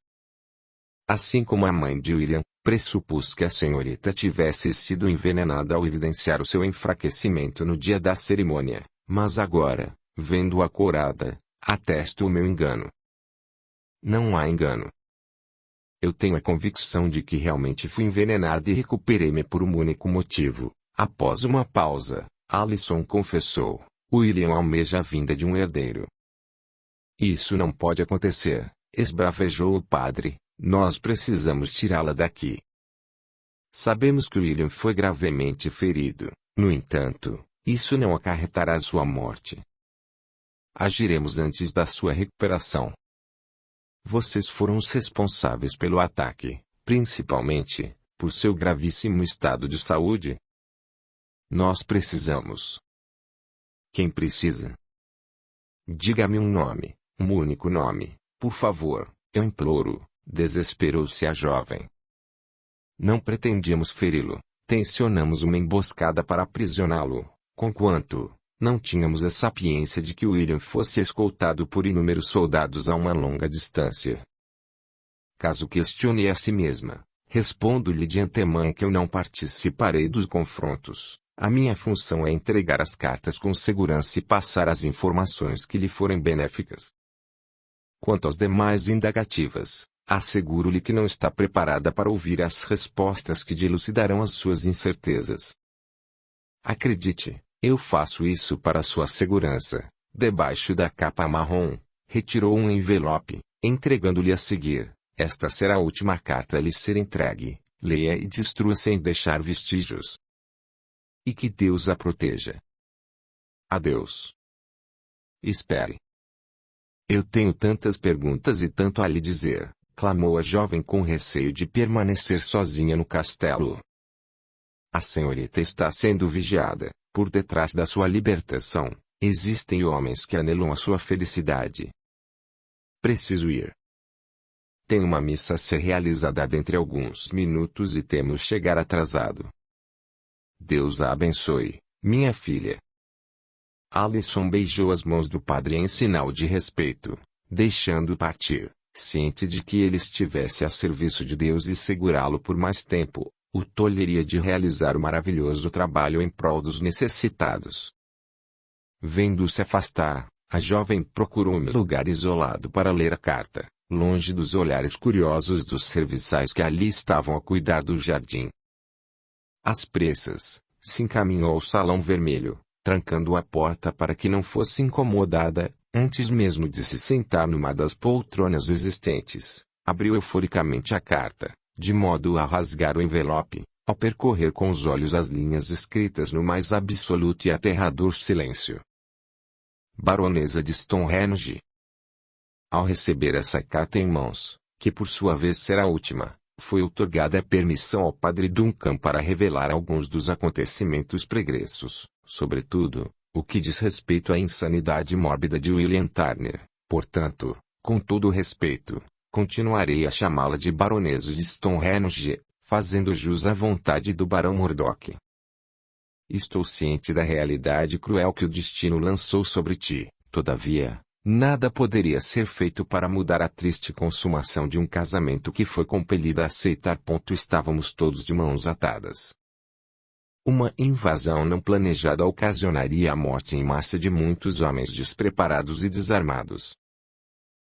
[SPEAKER 1] Assim como a mãe de William, pressupus que a senhorita tivesse sido envenenada ao evidenciar o seu enfraquecimento no dia da cerimônia, mas agora, vendo-a corada, atesto o meu engano. Não há engano. Eu tenho a convicção de que realmente fui envenenada e recuperei-me por um único motivo. Após uma pausa, Alison confessou: William almeja a vinda de um herdeiro. Isso não pode acontecer, esbravejou o padre. Nós precisamos tirá-la daqui. Sabemos que William foi gravemente ferido. No entanto, isso não acarretará sua morte. Agiremos antes da sua recuperação. Vocês foram os responsáveis pelo ataque, principalmente, por seu gravíssimo estado de saúde. Nós precisamos. Quem precisa? Diga-me um nome, um único nome, por favor, eu imploro. Desesperou-se a jovem. Não pretendíamos feri-lo, tensionamos uma emboscada para aprisioná-lo, conquanto não tínhamos a sapiência de que William fosse escoltado por inúmeros soldados a uma longa distância. Caso questione a si mesma, respondo-lhe de antemão que eu não participarei dos confrontos. A minha função é entregar as cartas com segurança e passar as informações que lhe forem benéficas. Quanto às demais indagativas, asseguro-lhe que não está preparada para ouvir as respostas que dilucidarão as suas incertezas. Acredite, eu faço isso para sua segurança. Debaixo da capa marrom, retirou um envelope, entregando-lhe a seguir: esta será a última carta a lhe ser entregue. Leia e destrua sem deixar vestígios. E que Deus a proteja. Adeus. Espere. Eu tenho tantas perguntas e tanto a lhe dizer, clamou a jovem com receio de permanecer sozinha no castelo. A senhorita está sendo vigiada. Por detrás da sua libertação, existem homens que anelam a sua felicidade. Preciso ir. Tem uma missa a ser realizada dentro de alguns minutos e temos chegar atrasado. Deus a abençoe, minha filha. Alison beijou as mãos do padre em sinal de respeito, deixando partir, ciente de que ele estivesse a serviço de Deus e segurá-lo por mais tempo, o tolheria de realizar o maravilhoso trabalho em prol dos necessitados. Vendo-se afastar, a jovem procurou um lugar isolado para ler a carta, longe dos olhares curiosos dos serviçais que ali estavam a cuidar do jardim. Às pressas, se encaminhou ao salão vermelho, trancando a porta para que não fosse incomodada, antes mesmo de se sentar numa das poltronas existentes, abriu euforicamente a carta, de modo a rasgar o envelope, ao percorrer com os olhos as linhas escritas no mais absoluto e aterrador silêncio. Baronesa de Stonehenge. Ao receber essa carta em mãos, que por sua vez será a última, foi outorgada a permissão ao padre Duncan para revelar alguns dos acontecimentos pregressos, sobretudo, o que diz respeito à insanidade mórbida de William Turner. Portanto, com todo o respeito, continuarei a chamá-la de Baronesa de Stonehenge, fazendo jus à vontade do Barão Murdoch. Estou ciente da realidade cruel que o destino lançou sobre ti, todavia, nada poderia ser feito para mudar a triste consumação de um casamento que foi compelida a aceitar. Estávamos todos de mãos atadas. Uma invasão não planejada ocasionaria a morte em massa de muitos homens despreparados e desarmados.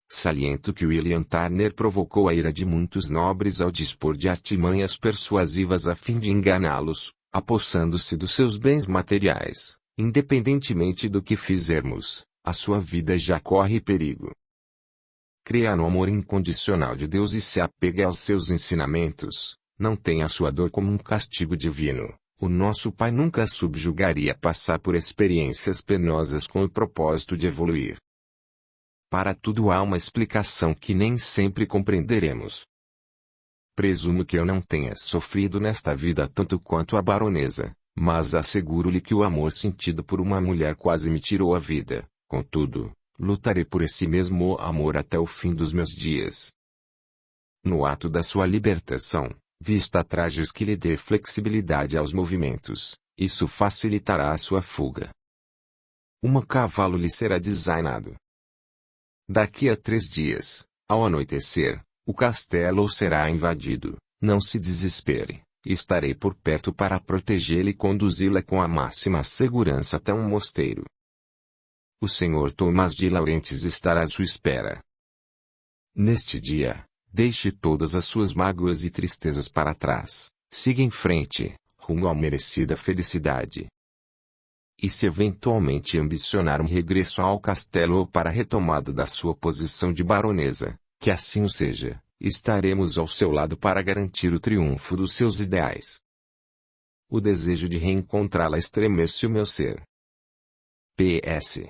[SPEAKER 1] Saliento que William Turner provocou a ira de muitos nobres ao dispor de artimanhas persuasivas a fim de enganá-los, apossando-se dos seus bens materiais. Independentemente do que fizermos, a sua vida já corre perigo. Creia no amor incondicional de Deus e se apegue aos seus ensinamentos. Não tenha sua dor como um castigo divino. O nosso Pai nunca subjugaria passar por experiências penosas com o propósito de evoluir. Para tudo há uma explicação que nem sempre compreenderemos. Presumo que eu não tenha sofrido nesta vida tanto quanto a baronesa, mas asseguro-lhe que o amor sentido por uma mulher quase me tirou a vida. Contudo, lutarei por esse mesmo amor até o fim dos meus dias. No ato da sua libertação, vista trajes que lhe dê flexibilidade aos movimentos, isso facilitará a sua fuga. Um cavalo lhe será designado. Daqui a 3 dias, ao anoitecer, o castelo será invadido. Não se desespere, estarei por perto para protegê-la e conduzi-la com a máxima segurança até um mosteiro. O Sr. Tomás de Laurentiis estará à sua espera. Neste dia, deixe todas as suas mágoas e tristezas para trás, siga em frente, rumo à merecida felicidade. E se eventualmente ambicionar um regresso ao castelo ou para a retomada da sua posição de baronesa, que assim o seja, estaremos ao seu lado para garantir o triunfo dos seus ideais. O desejo de reencontrá-la estremece o meu ser. P.S.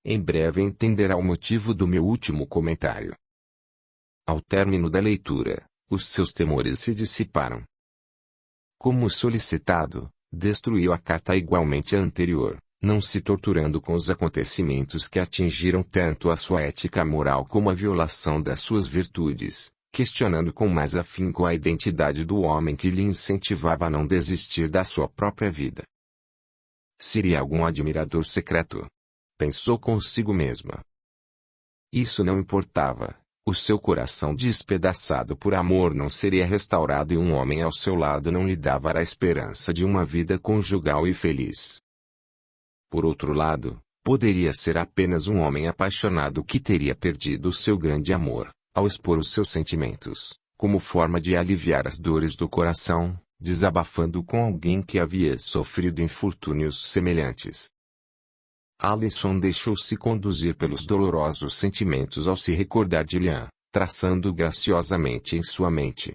[SPEAKER 1] Em breve entenderá o motivo do meu último comentário. Ao término da leitura, os seus temores se dissiparam. Como solicitado, destruiu a carta igualmente a anterior, não se torturando com os acontecimentos que atingiram tanto a sua ética moral como a violação das suas virtudes, questionando com mais afinco a identidade do homem que lhe incentivava a não desistir da sua própria vida. Seria algum admirador secreto? Pensou consigo mesma. Isso não importava. O seu coração despedaçado por amor não seria restaurado e um homem ao seu lado não lhe dava a esperança de uma vida conjugal e feliz. Por outro lado, poderia ser apenas um homem apaixonado que teria perdido o seu grande amor, ao expor os seus sentimentos, como forma de aliviar as dores do coração, desabafando com alguém que havia sofrido infortúnios semelhantes. Alison deixou-se conduzir pelos dolorosos sentimentos ao se recordar de Liam, traçando graciosamente em sua mente.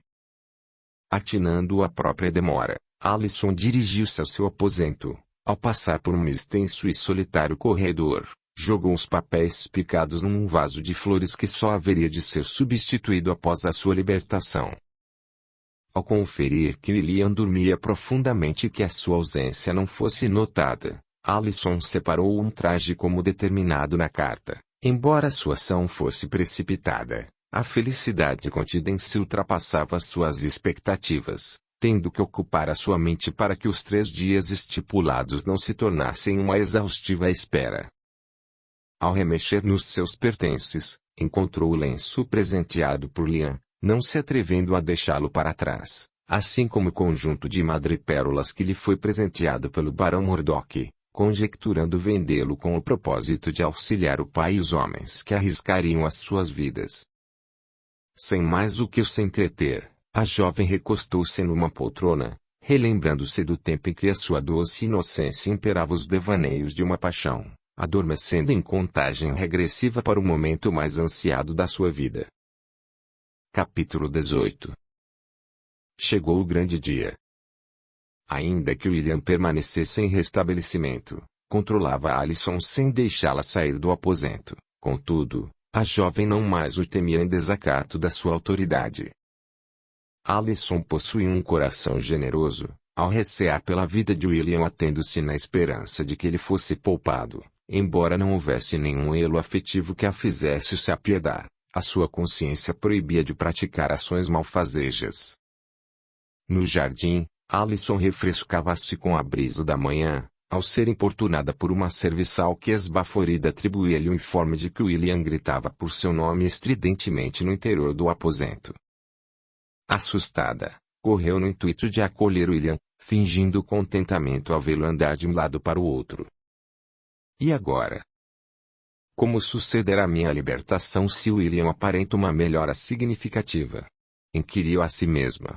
[SPEAKER 1] Atinando a própria demora, Alison dirigiu-se ao seu aposento. Ao passar por um extenso e solitário corredor, jogou os papéis picados num vaso de flores que só haveria de ser substituído após a sua libertação. Ao conferir que Liam dormia profundamente e que a sua ausência não fosse notada, Alison separou um traje como determinado na carta. Embora sua ação fosse precipitada, a felicidade contida em si ultrapassava suas expectativas, tendo que ocupar a sua mente para que os 3 dias estipulados não se tornassem uma exaustiva espera. Ao remexer nos seus pertences, encontrou o lenço presenteado por Liam, não se atrevendo a deixá-lo para trás, assim como o conjunto de madrepérolas que lhe foi presenteado pelo Barão Murdoch, conjecturando vendê-lo com o propósito de auxiliar o pai e os homens que arriscariam as suas vidas. Sem mais o que se entreter, a jovem recostou-se numa poltrona, relembrando-se do tempo em que a sua doce inocência imperava os devaneios de uma paixão, adormecendo em contagem regressiva para o momento mais ansiado da sua vida. Capítulo 18. Chegou o grande dia. Ainda que William permanecesse em restabelecimento, controlava Alison sem deixá-la sair do aposento. Contudo, A jovem não mais o temia em desacato da sua autoridade. Alison possuía um coração generoso, ao recear pela vida de William atendo-se na esperança de que ele fosse poupado, embora não houvesse nenhum elo afetivo que a fizesse se apiedar, a sua consciência proibia de praticar ações malfazejas. No jardim, Alison refrescava-se com a brisa da manhã, ao ser importunada por uma serviçal que esbaforida atribuía-lhe o informe de que William gritava por seu nome estridentemente no interior do aposento. Assustada, correu no intuito de acolher William, fingindo contentamento ao vê-lo andar de um lado para o outro. E agora? Como sucederá minha libertação se William aparenta uma melhora significativa? Inquiriu a si mesma.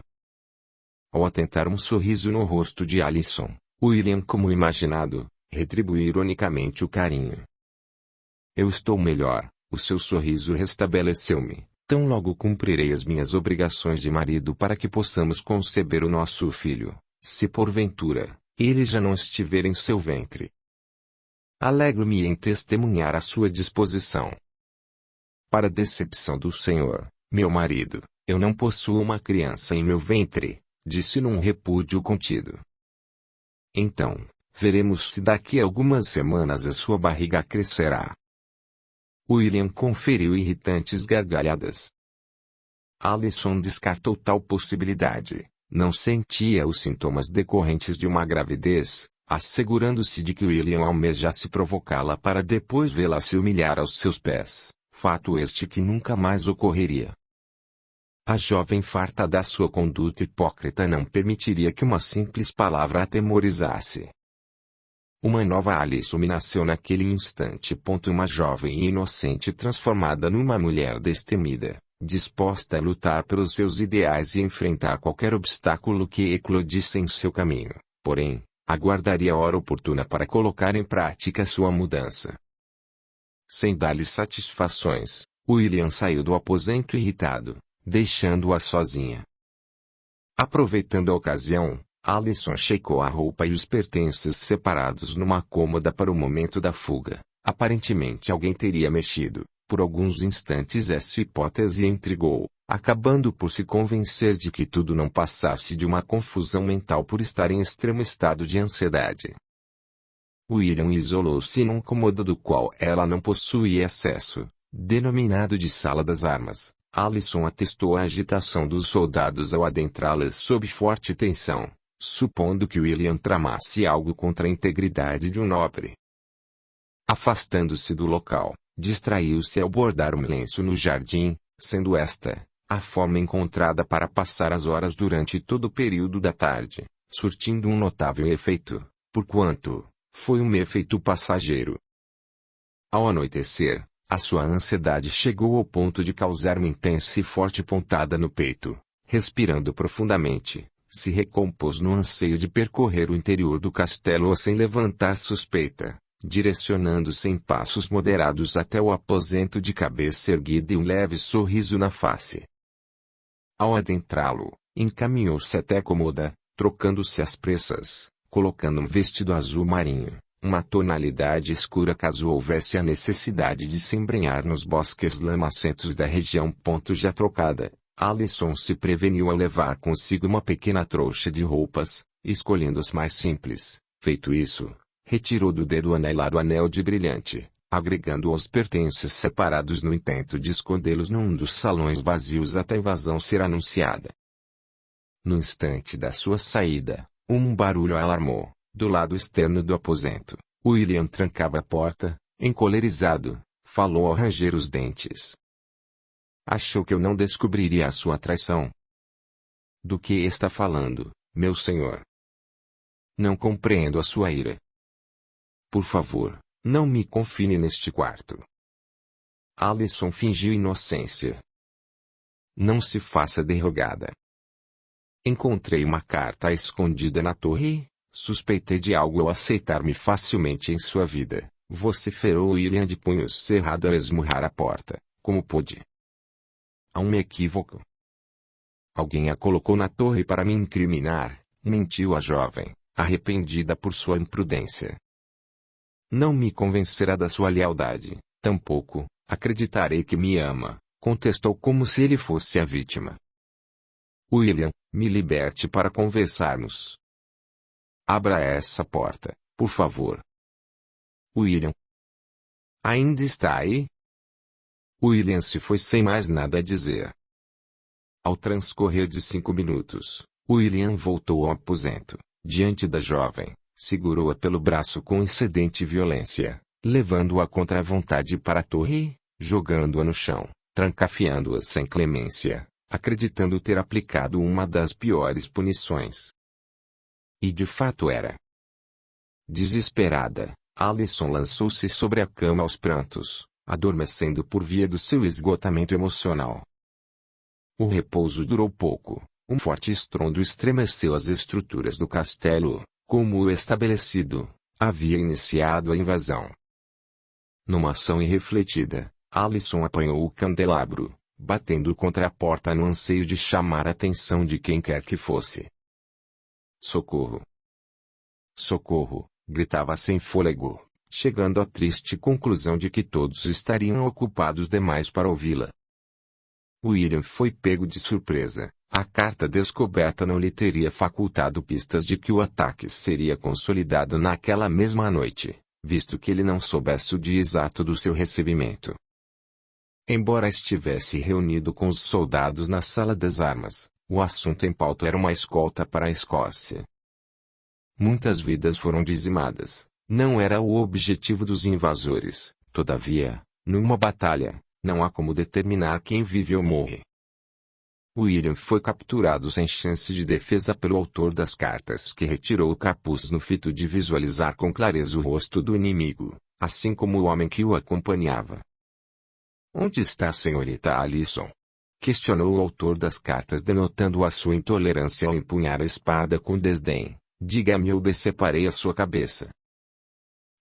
[SPEAKER 1] Ao atentar um sorriso no rosto de Alison, William, como imaginado, retribuiu ironicamente o carinho. Eu estou melhor, o seu sorriso restabeleceu-me, tão logo cumprirei as minhas obrigações de marido para que possamos conceber o nosso filho, se porventura, ele já não estiver em seu ventre. Alegro-me em testemunhar a sua disposição. Para decepção do Senhor, meu marido, eu não possuo uma criança em meu ventre, disse num repúdio contido. Então, veremos se daqui a algumas semanas a sua barriga crescerá. William conferiu irritantes gargalhadas. Alison descartou tal possibilidade, não sentia os sintomas decorrentes de uma gravidez, assegurando-se de que William almejasse provocá-la para depois vê-la se humilhar aos seus pés, fato este que nunca mais ocorreria. A jovem farta da sua conduta hipócrita não permitiria que uma simples palavra a atemorizasse. Uma nova Alison me nasceu naquele instante. Uma jovem e inocente transformada numa mulher destemida, disposta a lutar pelos seus ideais e enfrentar qualquer obstáculo que eclodisse em seu caminho, porém, aguardaria a hora oportuna para colocar em prática sua mudança. Sem dar-lhe satisfações, William saiu do aposento irritado, deixando-a sozinha. Aproveitando a ocasião, Alison checou a roupa e os pertences separados numa cômoda para o momento da fuga. Aparentemente alguém teria mexido. Por alguns instantes essa hipótese a intrigou, acabando por se convencer de que tudo não passasse de uma confusão mental por estar em extremo estado de ansiedade. William isolou-se num cômodo do qual ela não possuía acesso, denominado de Sala das Armas. Alison atestou a agitação dos soldados ao adentrá-las sob forte tensão, supondo que William tramasse algo contra a integridade de um nobre. Afastando-se do local, distraiu-se ao bordar um lenço no jardim, sendo esta, a forma encontrada para passar as horas durante todo o período da tarde, surtindo um notável efeito, porquanto, foi um efeito passageiro. Ao anoitecer, a sua ansiedade chegou ao ponto de causar uma intensa e forte pontada no peito. Respirando profundamente, se recompôs no anseio de percorrer o interior do castelo sem levantar suspeita, direcionando-se em passos moderados até o aposento de cabeça erguida e um leve sorriso na face. Ao adentrá-lo, encaminhou-se até a cômoda, trocando-se às pressas, colocando um vestido azul marinho, uma tonalidade escura caso houvesse a necessidade de se embrenhar nos bosques lamacentos da região. Já trocada, Alison se preveniu ao levar consigo uma pequena trouxa de roupas, escolhendo as mais simples. Feito isso, retirou do dedo anelado anel de brilhante, agregando aos pertences separados no intento de escondê-los num dos salões vazios até a invasão ser anunciada. No instante da sua saída, um barulho a alarmou. Do lado externo do aposento, William trancava a porta, encolerizado, falou ao ranger os dentes. Achou que eu não descobriria a sua traição? Do que está falando, meu senhor? Não compreendo a sua ira. Por favor, não me confine neste quarto. Alison fingiu inocência. Não se faça derrogada. Encontrei uma carta escondida na torre. Suspeitei de algo ao aceitar-me facilmente em sua vida, vociferou William de punhos cerrados a esmurrar a porta. Como pôde? Há um equívoco. Alguém a colocou na torre para me incriminar, mentiu a jovem, arrependida por sua imprudência. Não me convencerá da sua lealdade, tampouco, Acreditarei que me ama, contestou como se ele fosse a vítima. William, me liberte para conversarmos. Abra essa porta, por favor. William. Ainda está aí? William se foi sem mais nada a dizer. Ao transcorrer de 5 minutos, William voltou ao aposento, diante da jovem, segurou-a pelo braço com excedente violência, levando-a contra a vontade para a torre, jogando-a no chão, trancafiando-a sem clemência, acreditando ter aplicado uma das piores punições. E de fato era. Desesperada, Alison lançou-se sobre a cama aos prantos, adormecendo por via do seu esgotamento emocional. O repouso durou pouco. Um forte estrondo estremeceu as estruturas do castelo, como o estabelecido havia iniciado a invasão. Numa ação irrefletida, Alison apanhou o candelabro, batendo contra a porta no anseio de chamar a atenção de quem quer que fosse. Socorro! Socorro! Gritava sem fôlego, chegando à triste conclusão de que todos estariam ocupados demais para ouvi-la. William foi pego de surpresa. A carta descoberta não lhe teria facultado pistas de que o ataque seria consolidado naquela mesma noite, visto que ele não soubesse o dia exato do seu recebimento. Embora estivesse reunido com os soldados na sala das armas, o assunto em pauta era uma escolta para a Escócia. Muitas vidas foram dizimadas. Não era o objetivo dos invasores, todavia, numa batalha, não há como determinar quem vive ou morre. William foi capturado sem chance de defesa pelo autor das cartas, que retirou o capuz no fito de visualizar com clareza o rosto do inimigo, assim como o homem que o acompanhava. Onde está a senhorita Alison? Questionou o autor das cartas, denotando a sua intolerância ao empunhar a espada com desdém. Diga-me ou deceparei a sua cabeça.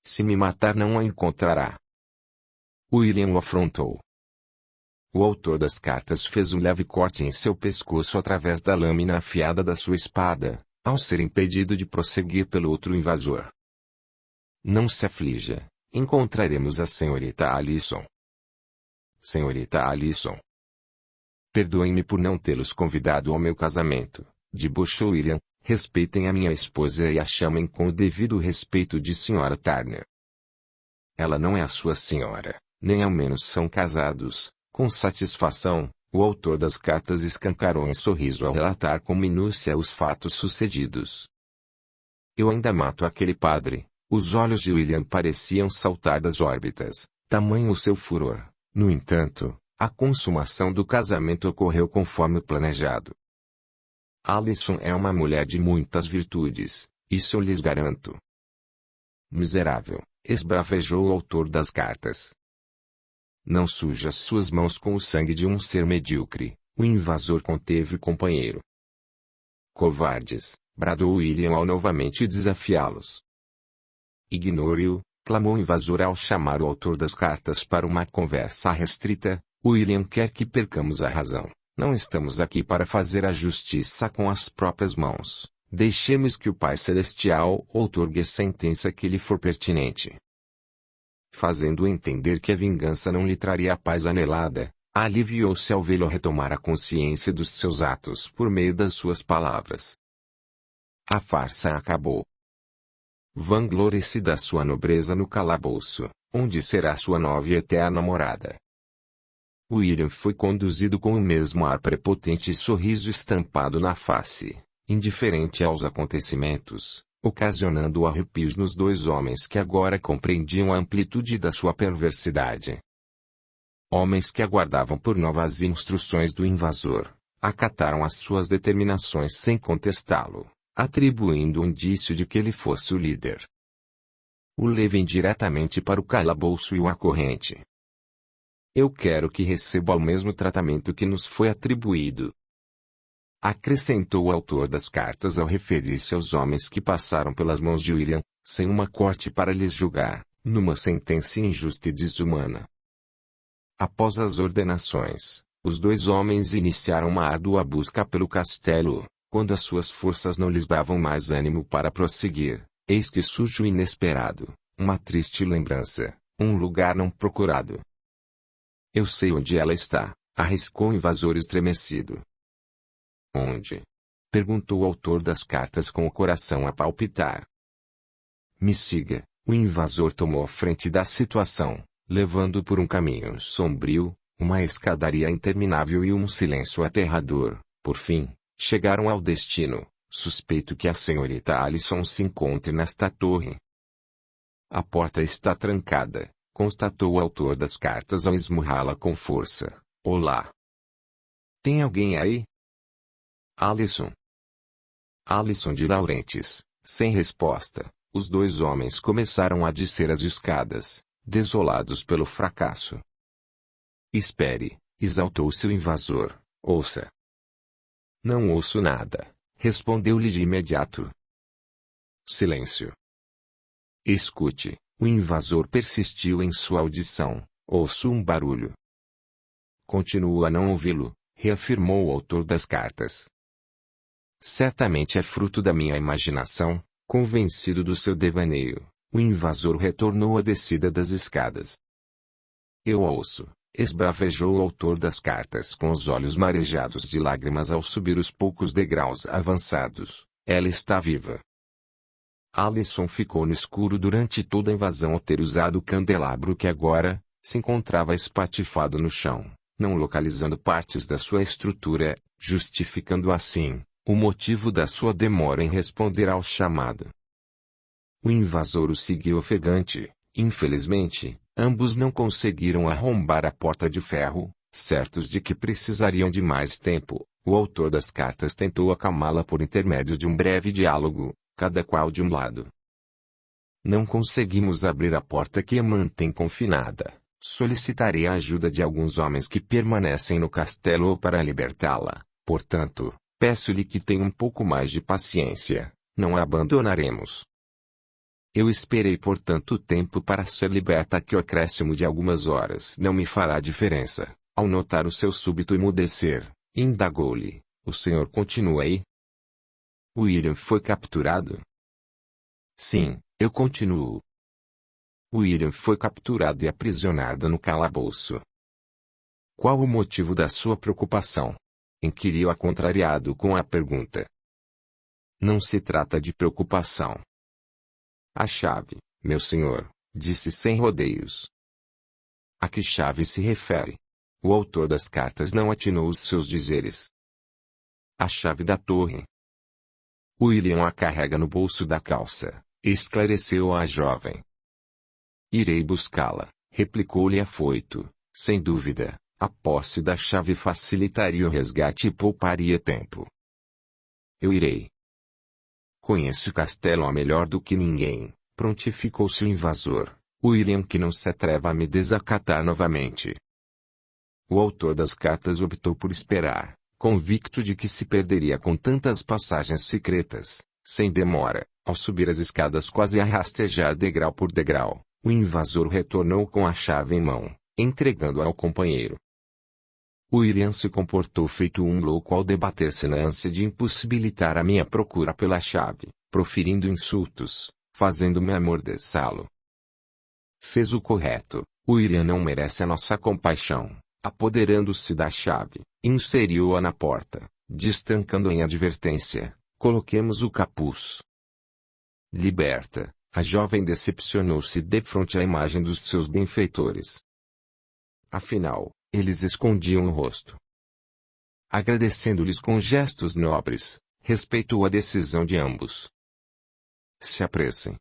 [SPEAKER 1] Se me matar não a encontrará. William o afrontou. O autor das cartas fez um leve corte em seu pescoço através da lâmina afiada da sua espada, ao ser impedido de prosseguir pelo outro invasor. Não se aflija, encontraremos a senhorita Alison. Senhorita Alison. Perdoem-me por não tê-los convidado ao meu casamento, debochou William. Respeitem a minha esposa e a chamem com o devido respeito de Sra. Turner. Ela não é a sua senhora, nem ao menos são casados. Com satisfação, o autor das cartas escancarou um sorriso ao relatar com minúcia os fatos sucedidos. Eu ainda mato aquele padre. Os olhos de William pareciam saltar das órbitas, tamanho o seu furor. No entanto, a consumação do casamento ocorreu conforme o planejado. Alison é uma mulher de muitas virtudes, isso eu lhes garanto. Miserável, esbravejou o autor das cartas. Não suja suas mãos com o sangue de um ser medíocre, o invasor conteve o companheiro. Covardes, bradou William ao novamente desafiá-los. Ignore-o, clamou o invasor ao chamar o autor das cartas para uma conversa restrita. William quer que percamos a razão. Não estamos aqui para fazer a justiça com as próprias mãos. Deixemos que o Pai Celestial outorgue a sentença que lhe for pertinente. Fazendo entender que a vingança não lhe traria a paz anelada, aliviou-se ao vê-lo retomar a consciência dos seus atos por meio das suas palavras. A farsa acabou. Vangloriece da sua nobreza no calabouço, onde será sua nova e eterna morada. William foi conduzido com o mesmo ar prepotente e sorriso estampado na face, indiferente aos acontecimentos, ocasionando arrepios nos dois homens que agora compreendiam a amplitude da sua perversidade. Homens que aguardavam por novas instruções do invasor, acataram as suas determinações sem contestá-lo, atribuindo o indício de que ele fosse o líder. O levem diretamente para o calabouço e o acorrente. Eu quero que receba o mesmo tratamento que nos foi atribuído. Acrescentou o autor das cartas ao referir-se aos homens que passaram pelas mãos de William, sem uma corte para lhes julgar, numa sentença injusta e desumana. Após as ordenações, os dois homens iniciaram uma árdua busca pelo castelo. Quando as suas forças não lhes davam mais ânimo para prosseguir, eis que surge o inesperado, uma triste lembrança, um lugar não procurado. Eu sei onde ela está, arriscou o invasor estremecido. Onde? Perguntou o autor das cartas com o coração a palpitar. Me siga. O invasor tomou a frente da situação, levando por um caminho sombrio, uma escadaria interminável e um silêncio aterrador. Por fim, chegaram ao destino. Suspeito que a senhorita Allison se encontre nesta torre. A porta está trancada, constatou o autor das cartas ao esmurrá-la com força. Olá. Tem alguém aí? Allison. Allison de Laurentiis. Sem resposta, os dois homens começaram a descer as escadas, desolados pelo fracasso. Espere, exaltou-se o invasor. Ouça. Não ouço nada, respondeu-lhe de imediato. Silêncio. Escute, o invasor persistiu em sua audição. Ouço um barulho. Continuo a não ouvi-lo, reafirmou o autor das cartas. Certamente é fruto da minha imaginação. Convencido do seu devaneio, o invasor retornou à descida das escadas. Eu ouço, esbravejou o autor das cartas com os olhos marejados de lágrimas ao subir os poucos degraus avançados. Ela está viva. Allison ficou no escuro durante toda a invasão ao ter usado o candelabro que agora se encontrava espatifado no chão, não localizando partes da sua estrutura, justificando assim o motivo da sua demora em responder ao chamado. O invasor o seguiu ofegante. Infelizmente, ambos não conseguiram arrombar a porta de ferro, certos de que precisariam de mais tempo. O autor das cartas tentou acalmá-la por intermédio de um breve diálogo, cada qual de um lado. Não conseguimos abrir a porta que a mantém confinada. Solicitarei a ajuda de alguns homens que permanecem no castelo para libertá-la. Portanto, peço-lhe que tenha um pouco mais de paciência. Não a abandonaremos. Eu esperei por tanto tempo para ser liberta que o acréscimo de algumas horas não me fará diferença. Ao notar o seu súbito emudecer, indagou-lhe: o senhor continua aí? William foi capturado? Sim, eu continuo. William foi capturado e aprisionado no calabouço. Qual o motivo da sua preocupação? Inquiriu contrariado com a pergunta. Não se trata de preocupação. A chave, meu senhor, disse sem rodeios. A que chave se refere? O autor das cartas não atinou os seus dizeres. A chave da torre. William a carrega no bolso da calça, esclareceu a jovem. Irei buscá-la, replicou-lhe afoito. Sem dúvida, a posse da chave facilitaria o resgate e pouparia tempo. Eu irei. Conheço o castelo a melhor do que ninguém, prontificou-se o invasor. William que não se atreva a me desacatar novamente. O autor das cartas optou por esperar, convicto de que se perderia com tantas passagens secretas. Sem demora, ao subir as escadas quase a rastejar degrau por degrau, o invasor retornou com a chave em mão, entregando-a ao companheiro. William se comportou feito um louco ao debater-se na ânsia de impossibilitar a minha procura pela chave, proferindo insultos, fazendo-me amordaçá-lo. Fez o correto. William não merece a nossa compaixão. Apoderando-se da chave, inseriu-a na porta, destrancando em advertência: coloquemos o capuz. Liberta. A jovem decepcionou-se defronte à imagem dos seus benfeitores. Afinal, eles escondiam o rosto. Agradecendo-lhes com gestos nobres, respeitou a decisão de ambos. Se apressem.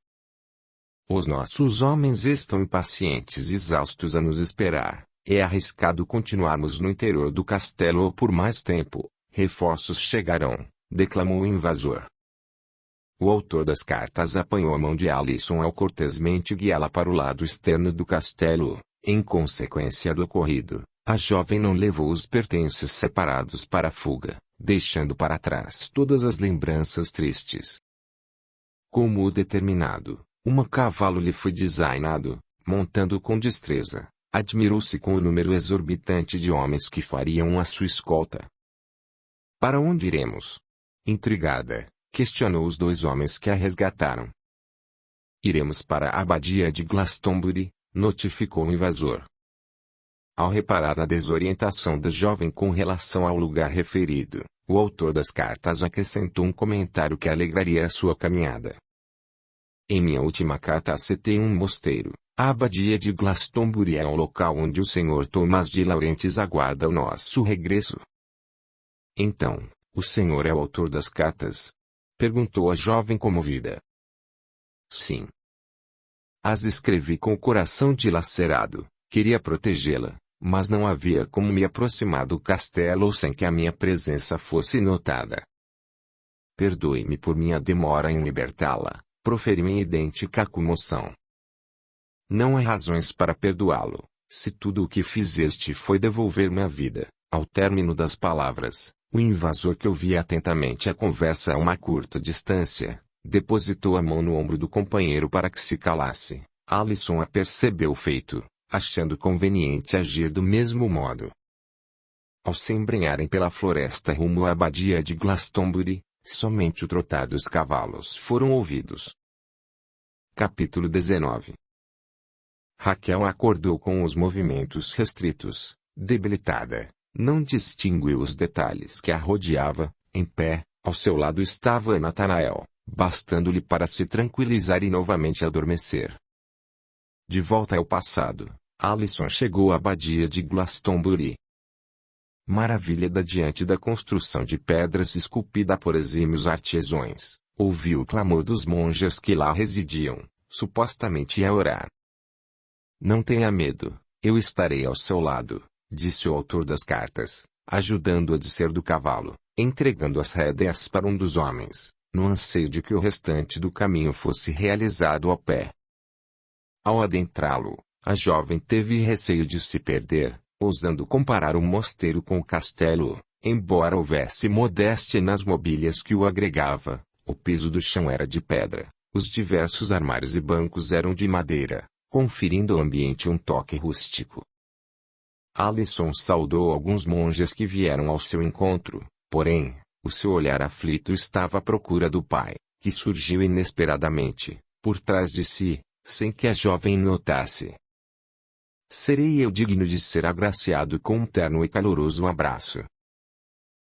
[SPEAKER 1] Os nossos homens estão impacientes e exaustos a nos esperar. É arriscado continuarmos no interior do castelo por mais tempo. Reforços chegarão, declamou o invasor. O autor das cartas apanhou a mão de Allison ao cortesmente guiá-la para o lado externo do castelo. Em consequência do ocorrido, a jovem não levou os pertences separados para a fuga, deixando para trás todas as lembranças tristes. Como o determinado, um cavalo lhe foi designado. Montando com destreza, admirou-se com o número exorbitante de homens que fariam a sua escolta. Para onde iremos? Intrigada, questionou os dois homens que a resgataram. Iremos para a abadia de Glastonbury, notificou o invasor. Ao reparar na desorientação da jovem com relação ao lugar referido, o autor das cartas acrescentou um comentário que alegraria a sua caminhada. Em minha última carta citei um mosteiro. A abadia de Glastonbury é o local onde o Sr. Tomás de Laurentiis aguarda o nosso regresso. Então, o senhor é o autor das cartas? Perguntou a jovem comovida. Sim. As escrevi com o coração dilacerado. Queria protegê-la, mas não havia como me aproximar do castelo sem que a minha presença fosse notada. Perdoe-me por minha demora em libertá-la, proferi em idêntica comoção. Não há razões para perdoá-lo, se tudo o que fizeste foi devolver-me a vida. Ao término das palavras, o invasor, que ouvia atentamente a conversa a uma curta distância, depositou a mão no ombro do companheiro para que se calasse. Alisson apercebeu o feito, achando conveniente agir do mesmo modo. Ao se embrenharem pela floresta rumo à abadia de Glastonbury, somente o trotar dos cavalos foram ouvidos. Capítulo 19. Raquel acordou com os movimentos restritos, debilitada. Não distinguiu os detalhes que a rodeava. Em pé, ao seu lado estava Natanael, bastando-lhe para se tranquilizar e novamente adormecer. De volta ao passado, Alisson chegou à abadia de Glastonbury. Maravilhada diante da construção de pedras esculpida por exímios artesãos, ouviu o clamor dos monges que lá residiam, supostamente a orar. Não tenha medo, eu estarei ao seu lado, disse o autor das cartas, ajudando a descer do cavalo, entregando as rédeas para um dos homens, no anseio de que o restante do caminho fosse realizado a pé. Ao adentrá-lo, a jovem teve receio de se perder, ousando comparar o mosteiro com o castelo. Embora houvesse modéstia nas mobílias que o agregava, o piso do chão era de pedra, os diversos armários e bancos eram de madeira, conferindo ao ambiente um toque rústico. Alisson saudou alguns monges que vieram ao seu encontro, porém, o seu olhar aflito estava à procura do pai, que surgiu inesperadamente, por trás de si, sem que a jovem notasse. Serei eu digno de ser agraciado com um terno e caloroso abraço.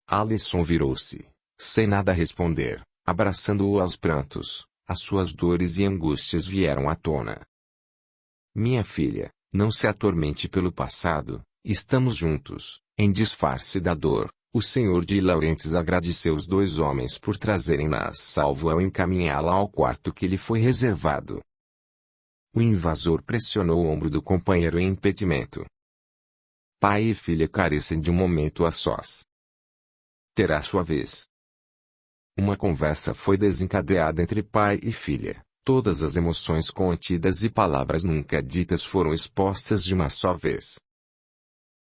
[SPEAKER 1] Alisson virou-se, sem nada responder, abraçando-o aos prantos. As suas dores e angústias vieram à tona. Minha filha, não se atormente pelo passado, estamos juntos. Em disfarce da dor, o Sr. de Laurentiis agradeceu os dois homens por trazerem-na a salvo ao encaminhá-la ao quarto que lhe foi reservado. O invasor pressionou o ombro do companheiro em impedimento. Pai e filha carecem de um momento a sós. Terá sua vez. Uma conversa foi desencadeada entre pai e filha. Todas as emoções contidas e palavras nunca ditas foram expostas de uma só vez.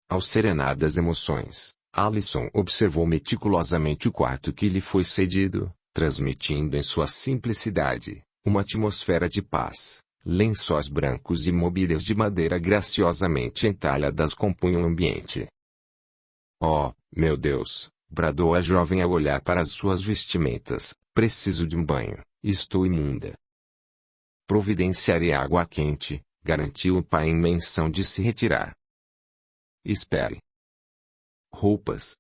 [SPEAKER 1] Ao serenar das emoções, Alisson observou meticulosamente o quarto que lhe foi cedido, transmitindo em sua simplicidade uma atmosfera de paz. Lençóis brancos e mobílias de madeira graciosamente entalhadas compunham o ambiente. Oh, meu Deus! Bradou a jovem ao olhar para as suas vestimentas. Preciso de um banho, estou imunda. Providenciarei água quente, garantiu o pai em menção de se retirar. Espere. Roupas.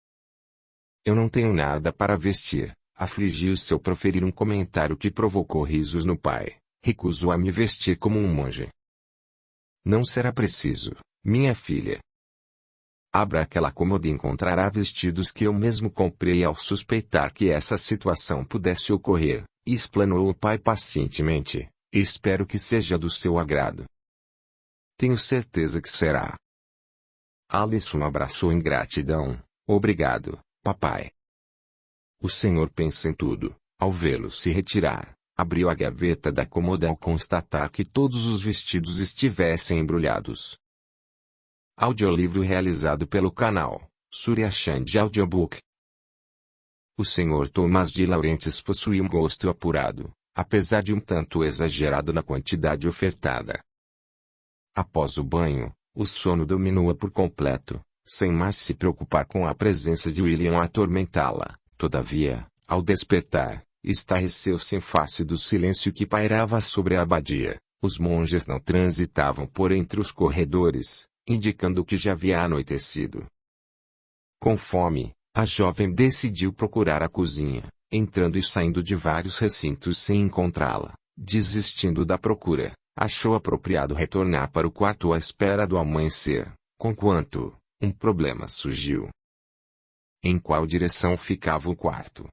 [SPEAKER 1] Eu não tenho nada para vestir, afligiu-se ao proferir um comentário que provocou risos no pai. Recuso a me vestir como um monge. Não será preciso, minha filha. Abra aquela cômoda e encontrará vestidos que eu mesmo comprei ao suspeitar que essa situação pudesse ocorrer, explanou o pai pacientemente. Espero que seja do seu agrado. Tenho certeza que será. Alisson abraçou em gratidão. Obrigado, papai. O senhor pensa em tudo. Ao vê-lo se retirar, abriu a gaveta da cômoda ao constatar que todos os vestidos estivessem embrulhados. Audiolivro realizado pelo canal Surya Chand Audiobook. O Sr. Tomás de Laurentiis possuía um gosto apurado, apesar de um tanto exagerado na quantidade ofertada. Após o banho, o sono dominou-a por completo, sem mais se preocupar com a presença de William a atormentá-la. Todavia, ao despertar, estarreceu-se em face do silêncio que pairava sobre a abadia. Os monges não transitavam por entre os corredores, indicando que já havia anoitecido. Com fome, a jovem decidiu procurar a cozinha, entrando e saindo de vários recintos sem encontrá-la. Desistindo da procura, achou apropriado retornar para o quarto à espera do amanhecer, conquanto um problema surgiu. Em qual direção ficava o quarto?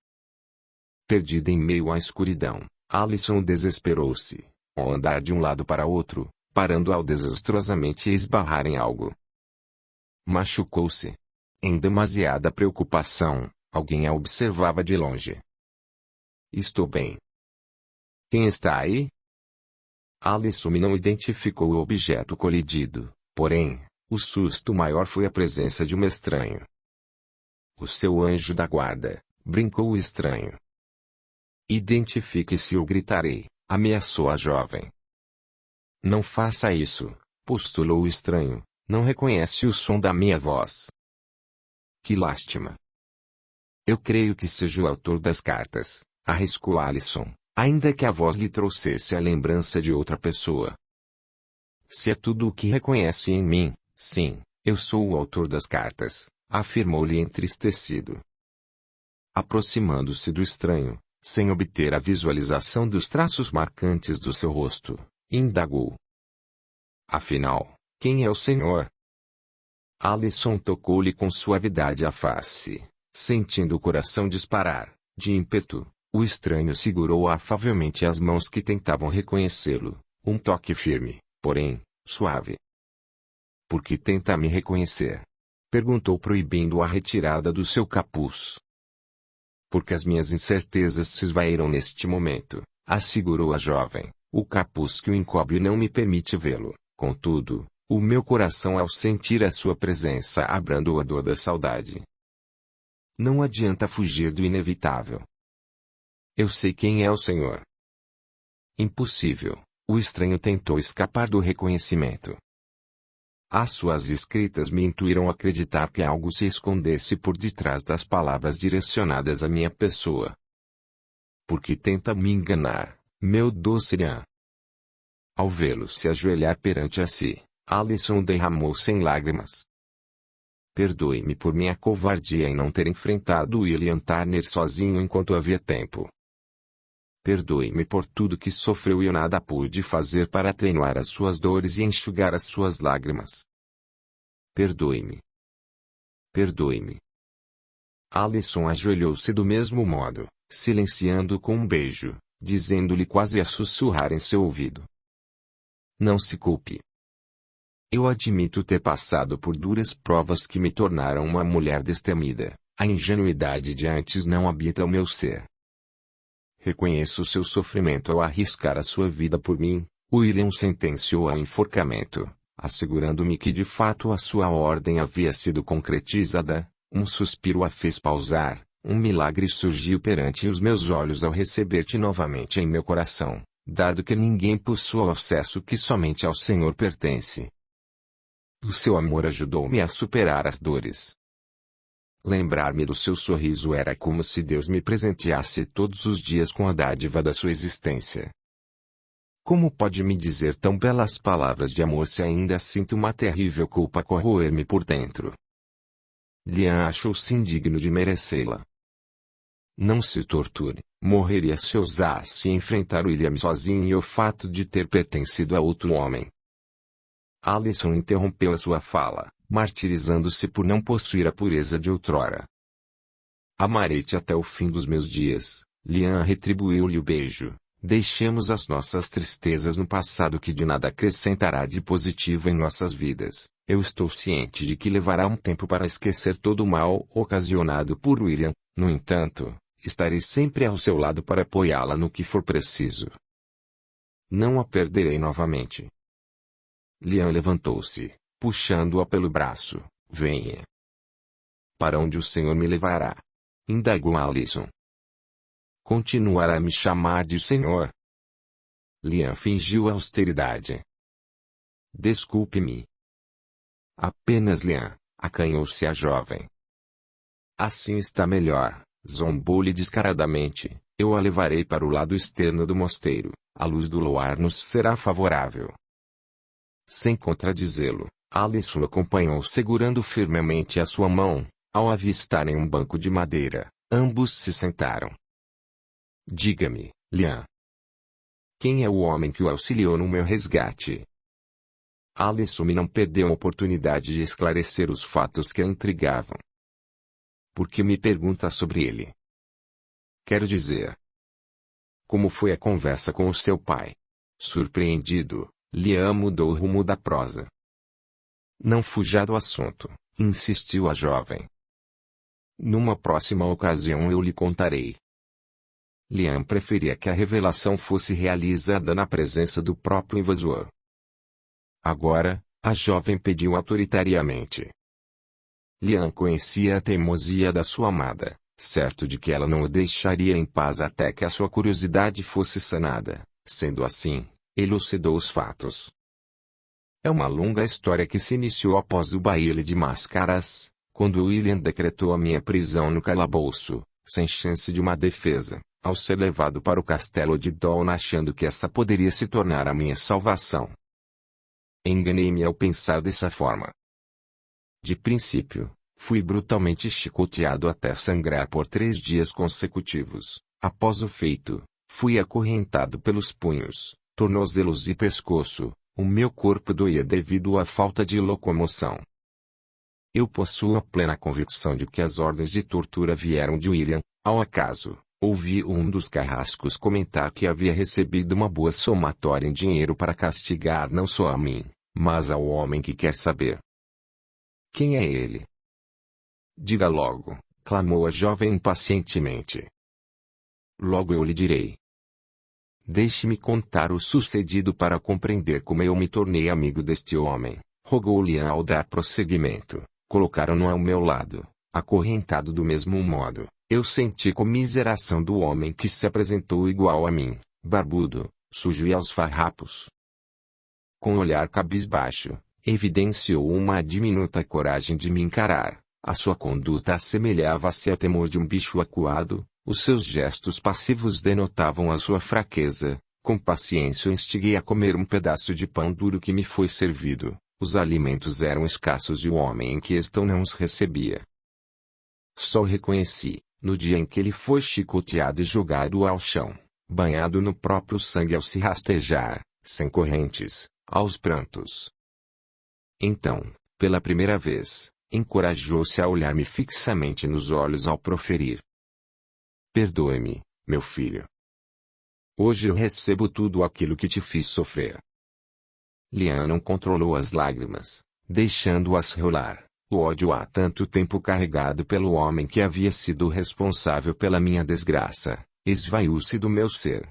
[SPEAKER 1] Perdida em meio à escuridão, Alison desesperou-se, ao andar de um lado para outro, parando ao desastrosamente esbarrar em algo. Machucou-se. Em demasiada preocupação, alguém a observava de longe. Estou bem. Quem está aí? Alison não identificou o objeto colidido, porém, o susto maior foi a presença de um estranho. O seu anjo da guarda, brincou o estranho. Identifique-se ou gritarei, ameaçou a jovem. Não faça isso, postulou o estranho, não reconhece o som da minha voz. Que lástima. Eu creio que seja o autor das cartas, arriscou Alison, ainda que a voz lhe trouxesse a lembrança de outra pessoa. Se é tudo o que reconhece em mim, sim, eu sou o autor das cartas, afirmou-lhe entristecido. Aproximando-se do estranho, sem obter a visualização dos traços marcantes do seu rosto, indagou. Afinal, quem é o senhor? Alison tocou-lhe com suavidade a face, sentindo o coração disparar, de ímpeto. O estranho segurou afavelmente as mãos que tentavam reconhecê-lo, um toque firme, porém, suave. Por que tenta me reconhecer? Perguntou proibindo a retirada do seu capuz. Porque as minhas incertezas se esvaíram neste momento, assegurou a jovem, o capuz que o encobre não me permite vê-lo, contudo, o meu coração ao sentir a sua presença abrandou a dor da saudade. Não adianta fugir do inevitável. Eu sei quem é o senhor. Impossível. O estranho tentou escapar do reconhecimento. As suas escritas me intuíram acreditar que algo se escondesse por detrás das palavras direcionadas à minha pessoa. Por que tenta me enganar, meu doce Liam? Ao vê-lo se ajoelhar perante a si, Alison derramou-se em lágrimas. Perdoe-me por minha covardia em não ter enfrentado William Turner sozinho enquanto havia tempo. Perdoe-me por tudo que sofreu e eu nada pude fazer para atenuar as suas dores e enxugar as suas lágrimas. Perdoe-me. Perdoe-me. Alison ajoelhou-se do mesmo modo, silenciando com um beijo, dizendo-lhe quase a sussurrar em seu ouvido. Não se culpe. Eu admito ter passado por duras provas que me tornaram uma mulher destemida. A ingenuidade de antes não habita o meu ser. Reconheço o seu sofrimento ao arriscar a sua vida por mim. William sentenciou ao enforcamento, assegurando-me que de fato a sua ordem havia sido concretizada. Um suspiro a fez pausar. Um milagre surgiu perante os meus olhos ao receber-te novamente em meu coração, dado que ninguém possui o acesso que somente ao Senhor pertence. O seu amor ajudou-me a superar as dores. Lembrar-me do seu sorriso era como se Deus me presenteasse todos os dias com a dádiva da sua existência. Como pode me dizer tão belas palavras de amor se ainda sinto uma terrível culpa corroer-me por dentro? Liam achou-se indigno de merecê-la. Não se torture, morreria se ousasse enfrentar William sozinho e o fato de ter pertencido a outro homem. Alison interrompeu a sua fala, martirizando-se por não possuir a pureza de outrora. Amarei-te até o fim dos meus dias, Liam retribuiu-lhe o beijo. Deixemos as nossas tristezas no passado que de nada acrescentará de positivo em nossas vidas. Eu estou ciente de que levará um tempo para esquecer todo o mal ocasionado por William, no entanto, estarei sempre ao seu lado para apoiá-la no que for preciso. Não a perderei novamente. Liam levantou-se, puxando-a pelo braço. Venha. Para onde o senhor me levará? Indagou Alison. Continuará a me chamar de senhor? Liam fingiu austeridade. Desculpe-me. Apenas Liam, acanhou-se a jovem. Assim está melhor, zombou-lhe descaradamente. Eu a levarei para o lado externo do mosteiro. A luz do luar nos será favorável. Sem contradizê-lo, Alisson acompanhou segurando firmemente a sua mão. Ao avistarem um banco de madeira, ambos se sentaram. Diga-me, Liam. Quem é o homem que o auxiliou no meu resgate? Alisson não perdeu a oportunidade de esclarecer os fatos que a intrigavam. Por que me pergunta sobre ele? Quero dizer. Como foi a conversa com o seu pai? Surpreendido, Liam mudou o rumo da prosa. Não fuja do assunto, insistiu a jovem. Numa próxima ocasião eu lhe contarei. Liam preferia que a revelação fosse realizada na presença do próprio invasor. Agora, a jovem pediu autoritariamente. Liam conhecia a teimosia da sua amada, certo de que ela não o deixaria em paz até que a sua curiosidade fosse sanada. Sendo assim, elucidou os fatos. É uma longa história que se iniciou após o baile de máscaras, quando William decretou a minha prisão no calabouço, sem chance de uma defesa, ao ser levado para o castelo de Dawn achando que essa poderia se tornar a minha salvação. Enganei-me ao pensar dessa forma. De princípio, fui brutalmente chicoteado até sangrar por 3 dias consecutivos. Após o feito, fui acorrentado pelos punhos, tornozelos e pescoço. O meu corpo doía devido à falta de locomoção. Eu possuo a plena convicção de que as ordens de tortura vieram de William. Ao acaso, ouvi um dos carrascos comentar que havia recebido uma boa somatória em dinheiro para castigar não só a mim, mas ao homem que quer saber. Quem é ele? Diga logo, clamou a jovem impacientemente. Logo eu lhe direi. Deixe-me contar o sucedido para compreender como eu me tornei amigo deste homem, rogou Liam ao dar prosseguimento. Colocaram-no ao meu lado, acorrentado do mesmo modo. Eu senti comiseração do homem que se apresentou igual a mim, barbudo, sujo e aos farrapos. Com olhar cabisbaixo, evidenciou uma diminuta coragem de me encarar. A sua conduta assemelhava-se a temor de um bicho acuado, os seus gestos passivos denotavam a sua fraqueza. Com paciência o instiguei a comer um pedaço de pão duro que me foi servido. Os alimentos eram escassos e o homem em questão não os recebia. Só o reconheci, no dia em que ele foi chicoteado e jogado ao chão, banhado no próprio sangue ao se rastejar, sem correntes, aos prantos. Então, pela primeira vez, encorajou-se a olhar-me fixamente nos olhos ao proferir. Perdoe-me, meu filho. Hoje eu recebo tudo aquilo que te fiz sofrer. Liam não controlou as lágrimas, deixando-as rolar. O ódio há tanto tempo carregado pelo homem que havia sido responsável pela minha desgraça, esvaiu-se do meu ser.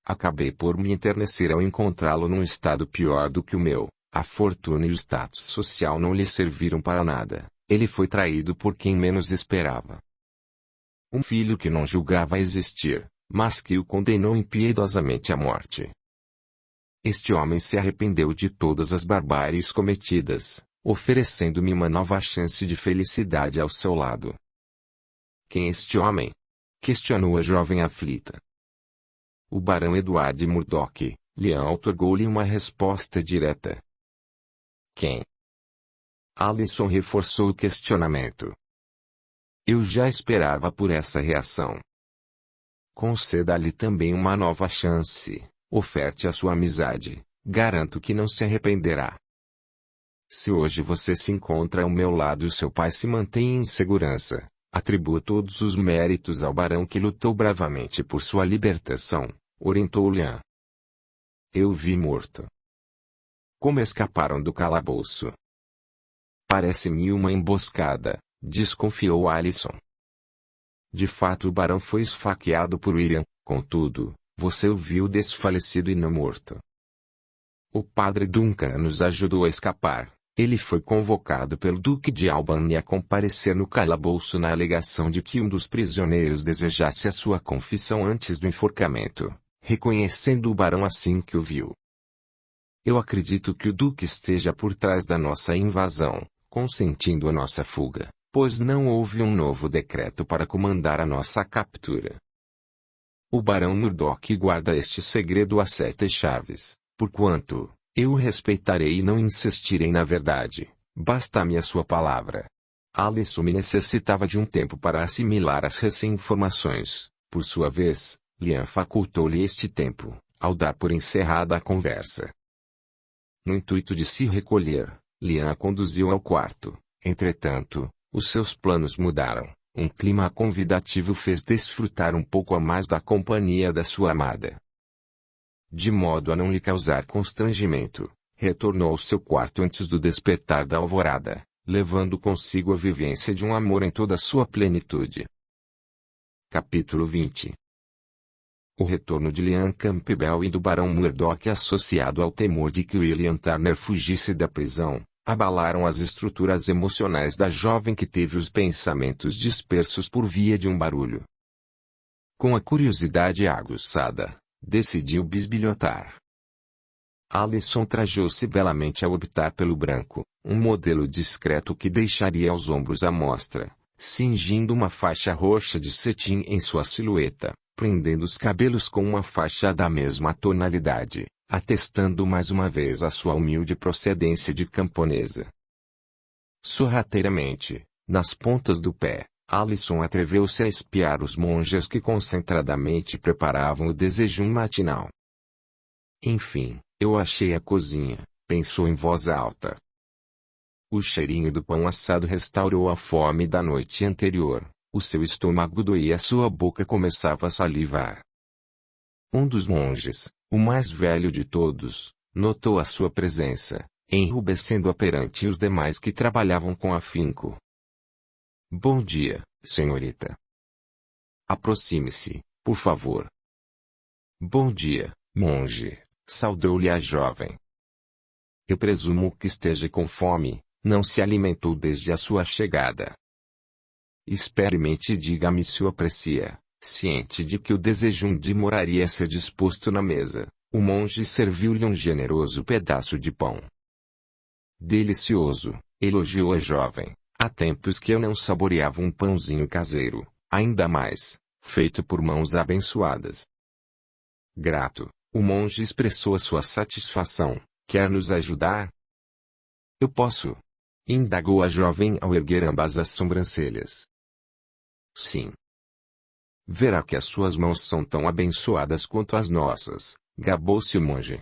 [SPEAKER 1] Acabei por me enternecer ao encontrá-lo num estado pior do que o meu. A fortuna e o status social não lhe serviram para nada. Ele foi traído por quem menos esperava. Um filho que não julgava existir, mas que o condenou impiedosamente à morte. Este homem se arrependeu de todas as barbáries cometidas, oferecendo-me uma nova chance de felicidade ao seu lado. Quem é este homem? Questionou a jovem aflita. O barão Edward Murdoch. Liam outorgou-lhe uma resposta direta. Quem? Alisson reforçou o questionamento. Eu já esperava por essa reação. Conceda-lhe também uma nova chance. Oferte a sua amizade. Garanto que não se arrependerá. Se hoje você se encontra ao meu lado e seu pai se mantém em segurança, atribuo todos os méritos ao barão que lutou bravamente por sua libertação, orientou Liam. Eu vi morto. Como escaparam do calabouço? Parece-me uma emboscada, desconfiou Alisson. De fato o barão foi esfaqueado por William, contudo, você o viu desfalecido e não morto. O padre Duncan nos ajudou a escapar. Ele foi convocado pelo Duque de Albany a comparecer no calabouço na alegação de que um dos prisioneiros desejasse a sua confissão antes do enforcamento, reconhecendo o barão assim que o viu. Eu acredito que o Duque esteja por trás da nossa invasão, consentindo a nossa fuga, pois não houve um novo decreto para comandar a nossa captura. O barão Murdoch guarda este segredo a 7 chaves, porquanto, Eu o respeitarei e não insistirei na verdade. Basta-me a sua palavra. Alisson necessitava de um tempo para assimilar as recém-informações. Por sua vez, Lian facultou-lhe este tempo, ao dar por encerrada a conversa. No intuito de se recolher, Lian a conduziu ao quarto. Entretanto, os seus planos mudaram. Um clima convidativo fez desfrutar um pouco a mais da companhia da sua amada. De modo a não lhe causar constrangimento, retornou ao seu quarto antes do despertar da alvorada, levando consigo a vivência de um amor em toda a sua plenitude. Capítulo 20. O retorno de Lian Campbell e do Barão Murdoch, associado ao temor de que William Turner fugisse da prisão, abalaram as estruturas emocionais da jovem que teve os pensamentos dispersos por via de um barulho. Com a curiosidade aguçada, decidiu bisbilhotar. Alisson trajou-se belamente ao optar pelo branco, um modelo discreto que deixaria aos ombros à mostra, cingindo uma faixa roxa de cetim em sua silhueta, prendendo os cabelos com uma faixa da mesma tonalidade, atestando mais uma vez a sua humilde procedência de camponesa. Sorrateiramente, nas pontas do pé, Alisson atreveu-se a espiar os monges que concentradamente preparavam o desejum matinal. Enfim, eu achei a cozinha, pensou em voz alta. O cheirinho do pão assado restaurou a fome da noite anterior, o seu estômago doía e a sua boca começava a salivar. Um dos monges, o mais velho de todos, notou a sua presença, enrubescendo-a perante os demais que trabalhavam com afinco. Bom dia, senhorita. Aproxime-se, por favor. Bom dia, monge, saudou-lhe a jovem. Eu presumo que esteja com fome, não se alimentou desde a sua chegada. Experimente e diga-me se o aprecia. Ciente de que o desejum demoraria a ser disposto na mesa, o monge serviu-lhe um generoso pedaço de pão. Delicioso, elogiou a jovem. Há tempos que eu não saboreava um pãozinho caseiro, ainda mais, feito por mãos abençoadas. Grato, o monge expressou a sua satisfação. Quer nos ajudar? Eu posso? Indagou a jovem ao erguer ambas as sobrancelhas. Sim. Verá que as suas mãos são tão abençoadas quanto as nossas, gabou-se o monge.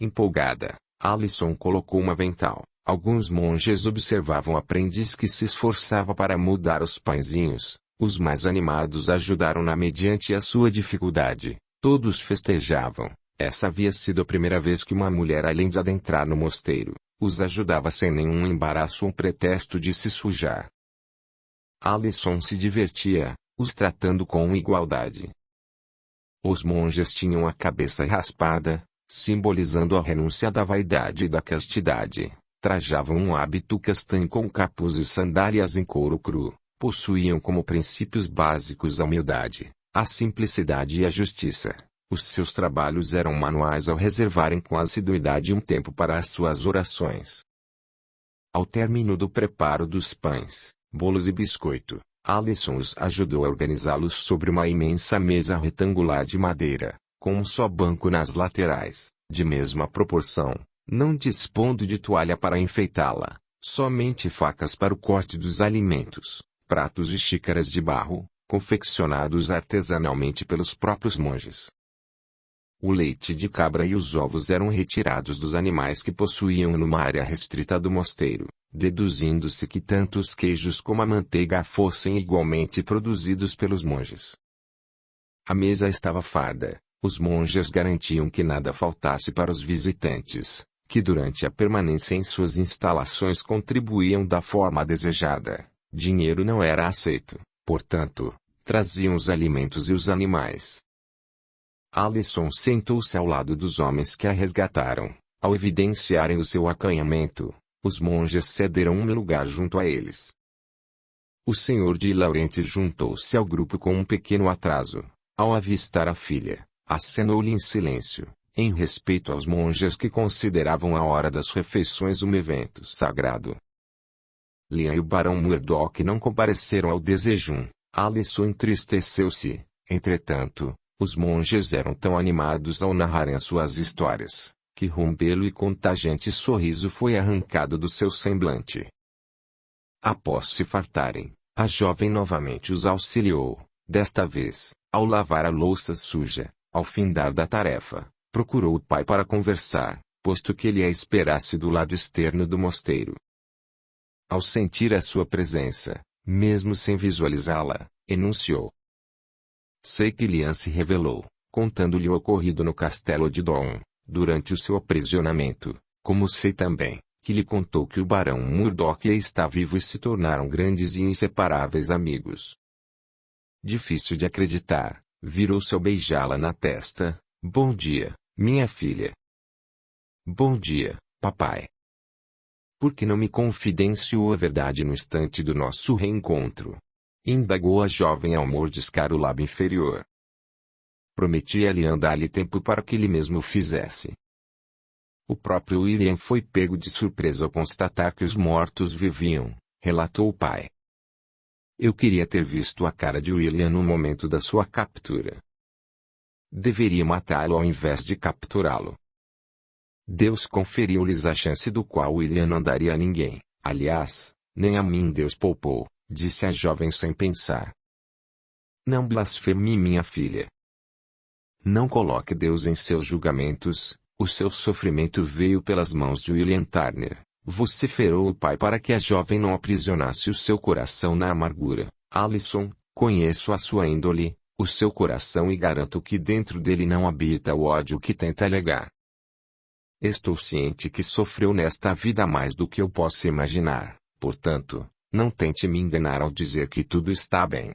[SPEAKER 1] Empolgada, Alisson colocou um avental. Alguns monges observavam o aprendiz que se esforçava para mudar os pãezinhos. Os mais animados ajudaram-na mediante a sua dificuldade. Todos festejavam. Essa havia sido a primeira vez que uma mulher, além de adentrar no mosteiro, os ajudava sem nenhum embaraço ou pretexto de se sujar. Alisson se divertia, os tratando com igualdade. Os monges tinham a cabeça raspada, simbolizando a renúncia da vaidade e da castidade. Trajavam um hábito castanho com capuz e sandálias em couro cru. Possuíam como princípios básicos a humildade, a simplicidade e a justiça. Os seus trabalhos eram manuais ao reservarem com assiduidade um tempo para as suas orações. Ao término do preparo dos pães, bolos e biscoito, Alisson os ajudou a organizá-los sobre uma imensa mesa retangular de madeira, com um só banco nas laterais, de mesma proporção, não dispondo de toalha para enfeitá-la, somente facas para o corte dos alimentos, pratos e xícaras de barro, confeccionados artesanalmente pelos próprios monges. O leite de cabra e os ovos eram retirados dos animais que possuíam numa área restrita do mosteiro, deduzindo-se que tanto os queijos como a manteiga fossem igualmente produzidos pelos monges. A mesa estava farda, os monges garantiam que nada faltasse para os visitantes, que durante a permanência em suas instalações contribuíam da forma desejada. Dinheiro não era aceito, portanto, traziam os alimentos e os animais. Alisson sentou-se ao lado dos homens que a resgataram. Ao evidenciarem o seu acanhamento, os monges cederam um lugar junto a eles. O senhor de Laurentiis juntou-se ao grupo com um pequeno atraso. Ao avistar a filha, acenou-lhe em silêncio, em respeito aos monges que consideravam a hora das refeições um evento sagrado. Lian e o barão Murdoch não compareceram ao desejum. Alisson entristeceu-se. Entretanto, os monges eram tão animados ao narrarem as suas histórias, Que rumbelo e contagiante sorriso foi arrancado do seu semblante. Após se fartarem, a jovem novamente os auxiliou, desta vez, ao lavar a louça suja. Ao findar da tarefa, procurou o pai para conversar, posto que ele a esperasse do lado externo do mosteiro. Ao sentir a sua presença, mesmo sem visualizá-la, enunciou. Sei que Lian se revelou, contando-lhe o ocorrido no castelo de Doon, durante o seu aprisionamento, como sei também, que lhe contou que o barão Murdoch está vivo e se tornaram grandes e inseparáveis amigos. Difícil de acreditar, virou-se ao beijá-la na testa. Bom dia, minha filha. Bom dia, papai. Por que não me confidenciou a verdade no instante do nosso reencontro? Indagou a jovem ao mordiscar o lábio inferior. Prometi a Lian dar-lhe tempo para que ele mesmo o fizesse. O próprio William foi pego de surpresa ao constatar que os mortos viviam, relatou o pai. Eu queria ter visto a cara de William no momento da sua captura. Deveria matá-lo ao invés de capturá-lo. Deus conferiu-lhes a chance do qual William não daria a ninguém. Aliás, nem a mim Deus poupou, disse a jovem sem pensar. Não blasfeme, minha filha. Não coloque Deus em seus julgamentos. O seu sofrimento veio pelas mãos de William Turner. Vociferou o pai para que a jovem não aprisionasse o seu coração na amargura. Alison, conheço a sua índole, o seu coração e garanto que dentro dele não habita o ódio que tenta alegar. Estou ciente que sofreu nesta vida mais do que eu posso imaginar, portanto, não tente me enganar ao dizer que tudo está bem.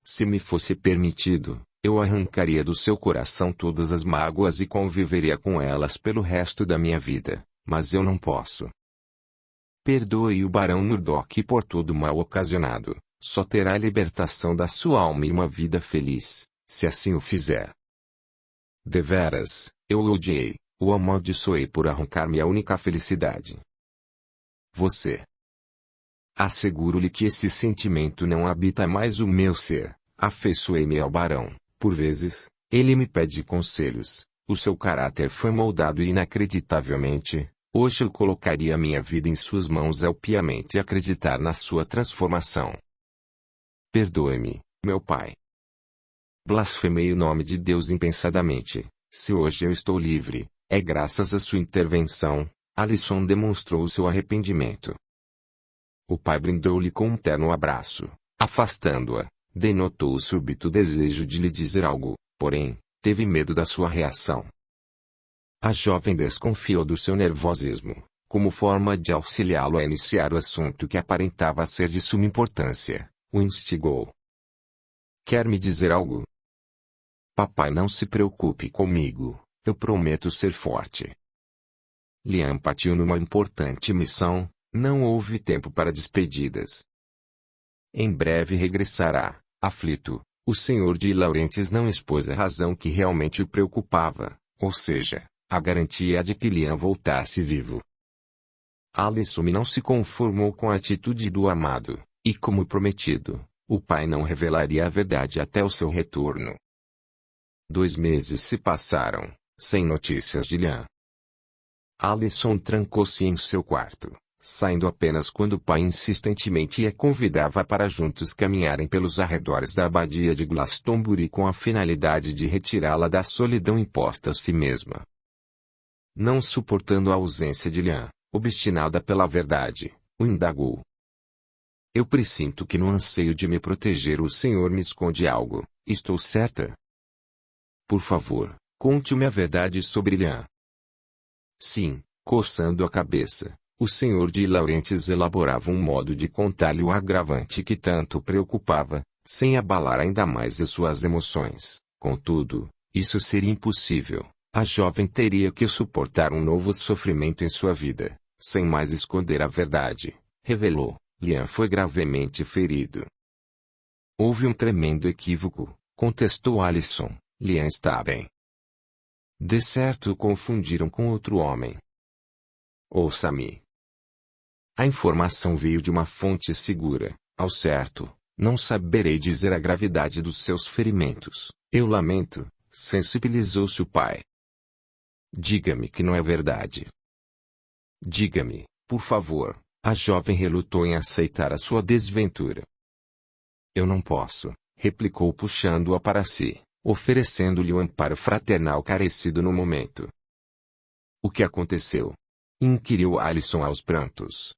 [SPEAKER 1] Se me fosse permitido, eu arrancaria do seu coração todas as mágoas e conviveria com elas pelo resto da minha vida, mas eu não posso. Perdoe o barão Murdoch por todo o mal ocasionado, só terá a libertação da sua alma e uma vida feliz, se assim o fizer. Deveras, eu o odiei, o amaldiçoei por arrancar-me a única felicidade. Você. Asseguro-lhe que esse sentimento não habita mais o meu ser. Afeiçoei-me ao barão. Por vezes, ele me pede conselhos. O seu caráter foi moldado inacreditavelmente. Hoje eu colocaria minha vida em suas mãos ao piamente acreditar na sua transformação. Perdoe-me, meu pai. Blasfemei o nome de Deus impensadamente. Se hoje eu estou livre, é graças à sua intervenção. Alison demonstrou seu arrependimento. O pai brindou-lhe com um terno abraço. Afastando-a, denotou o súbito desejo de lhe dizer algo, porém, teve medo da sua reação. A jovem desconfiou do seu nervosismo, como forma de auxiliá-lo a iniciar o assunto que aparentava ser de suma importância. O instigou. Quer me dizer algo? Papai, não se preocupe comigo, eu prometo ser forte. Liam partiu numa importante missão, não houve tempo para despedidas. Em breve regressará, aflito. O senhor de Laurentiis não expôs a razão que realmente o preocupava, ou seja, a garantia de que Liam voltasse vivo. Alison não se conformou com a atitude do amado, e como prometido, o pai não revelaria a verdade até o seu retorno. 2 meses se passaram, sem notícias de Liam. Alison trancou-se em seu quarto, saindo apenas quando o pai insistentemente a convidava para juntos caminharem pelos arredores da abadia de Glastonbury com a finalidade de retirá-la da solidão imposta a si mesma. Não suportando a ausência de Liam, obstinada pela verdade, o indagou. Eu pressinto que no anseio de me proteger o senhor me esconde algo, estou certa? Por favor, conte-me a verdade sobre Liam. Sim, coçando a cabeça. O senhor de Laurentiis elaborava um modo de contar-lhe o agravante que tanto o preocupava, sem abalar ainda mais as suas emoções. Contudo, isso seria impossível. A jovem teria que suportar um novo sofrimento em sua vida. Sem mais esconder a verdade, revelou, Liam foi gravemente ferido. Houve um tremendo equívoco, contestou Alison. Liam está bem. De certo o confundiram com outro homem. Ouça-me. A informação veio de uma fonte segura. Ao certo, não saberei dizer a gravidade dos seus ferimentos. Eu lamento, sensibilizou-se o pai. Diga-me que não é verdade. Diga-me, por favor. A jovem relutou em aceitar a sua desventura. Eu não posso, replicou puxando-a para si, oferecendo-lhe um amparo fraternal carecido no momento. O que aconteceu? Inquiriu Alison aos prantos.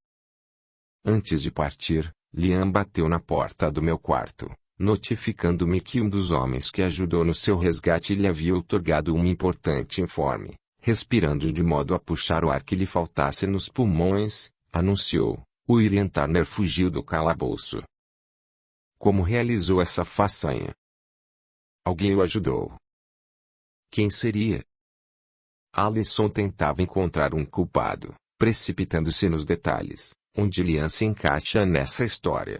[SPEAKER 1] Antes de partir, Liam bateu na porta do meu quarto, notificando-me que um dos homens que ajudou no seu resgate lhe havia outorgado um importante informe. Respirando de modo a puxar o ar que lhe faltasse nos pulmões, anunciou, William Turner fugiu do calabouço. Como realizou essa façanha? Alguém o ajudou. Quem seria? Alison tentava encontrar um culpado, precipitando-se nos detalhes, onde Liam se encaixa nessa história.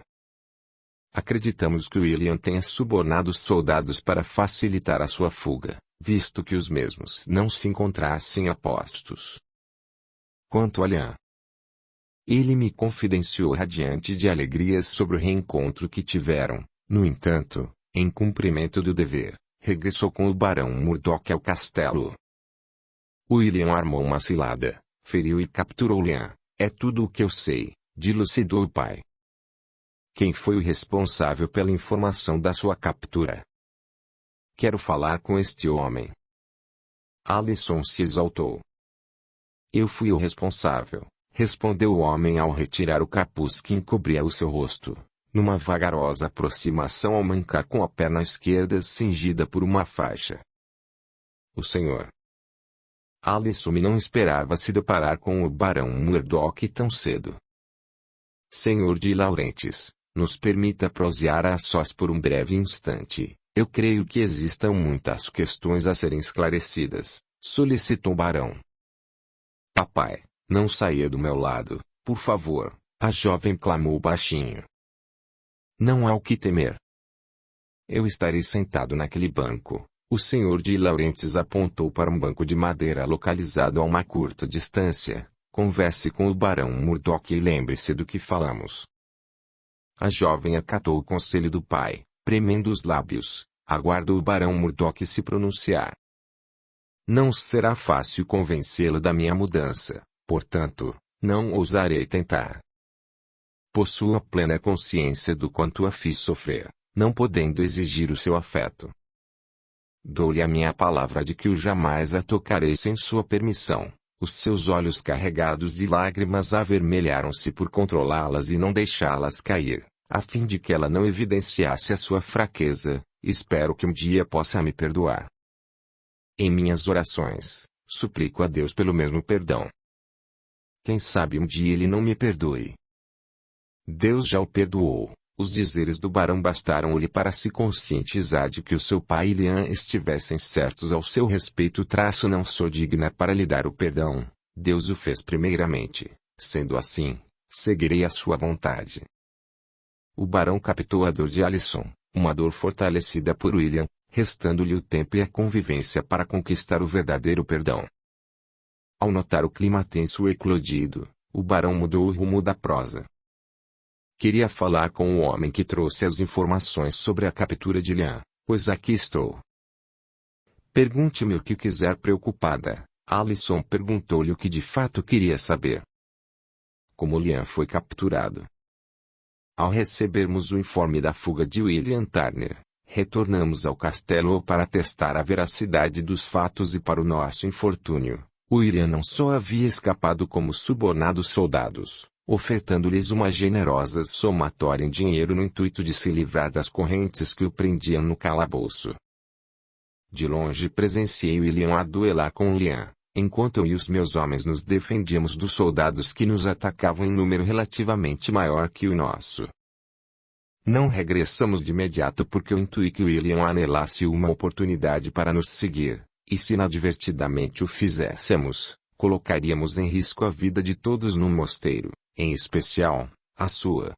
[SPEAKER 1] Acreditamos que William tenha subornado os soldados para facilitar a sua fuga, visto que os mesmos não se encontrassem a postos. Quanto a Liam, ele me confidenciou radiante de alegrias sobre o reencontro que tiveram. No entanto, em cumprimento do dever, regressou com o barão Murdoch ao castelo. William armou uma cilada, feriu e capturou Liam. É tudo o que eu sei, dilucidou o pai. Quem foi o responsável pela informação da sua captura? Quero falar com este homem. Alison se exaltou. Eu fui o responsável, respondeu o homem ao retirar o capuz que encobria o seu rosto, numa vagarosa aproximação ao mancar com a perna esquerda cingida por uma faixa. O senhor. Alison não esperava se deparar com o barão Murdoch tão cedo. Senhor de Laurentiis, nos permita prosear a sós por um breve instante. Eu creio que existam muitas questões a serem esclarecidas, solicitou o barão. Papai, não saia do meu lado, por favor, a jovem clamou baixinho. Não há o que temer. Eu estarei sentado naquele banco. O senhor de Laurentiis apontou para um banco de madeira localizado a uma curta distância. Converse com o barão Murdoch e lembre-se do que falamos. A jovem acatou o conselho do pai, premendo os lábios, aguardo o barão Murdoch se pronunciar. Não será fácil convencê-lo da minha mudança, portanto, não ousarei tentar. Possuo a plena consciência do quanto a fiz sofrer, não podendo exigir o seu afeto. Dou-lhe a minha palavra de que o jamais a tocarei sem sua permissão. Os seus olhos carregados de lágrimas avermelharam-se por controlá-las e não deixá-las cair, a fim de que ela não evidenciasse a sua fraqueza. Espero que um dia possa me perdoar. Em minhas orações, suplico a Deus pelo mesmo perdão. Quem sabe um dia ele não me perdoe. Deus já o perdoou. Os dizeres do barão bastaram-lhe para se conscientizar de que o seu pai e Liam estivessem certos ao seu respeito. Não sou digna para lhe dar o perdão. Deus o fez primeiramente. Sendo assim, seguirei a sua vontade. O barão captou a dor de Alison, uma dor fortalecida por William, restando-lhe o tempo e a convivência para conquistar o verdadeiro perdão. Ao notar o clima tenso eclodido, o barão mudou o rumo da prosa. Queria falar com o homem que trouxe as informações sobre a captura de Liam, pois aqui estou. Pergunte-me o que quiser preocupada. Alison perguntou-lhe o que de fato queria saber. Como Liam foi capturado. Ao recebermos o informe da fuga de William Turner, retornamos ao castelo para testar a veracidade dos fatos e para o nosso infortúnio, William não só havia escapado como subornado soldados, ofertando-lhes uma generosa somatória em dinheiro no intuito de se livrar das correntes que o prendiam no calabouço. De longe presenciei William a duelar com Liam, enquanto eu e os meus homens nos defendíamos dos soldados que nos atacavam em número relativamente maior que o nosso. Não regressamos de imediato porque eu intuí que William anelasse uma oportunidade para nos seguir, e se inadvertidamente o fizéssemos, colocaríamos em risco a vida de todos no mosteiro, em especial, a sua.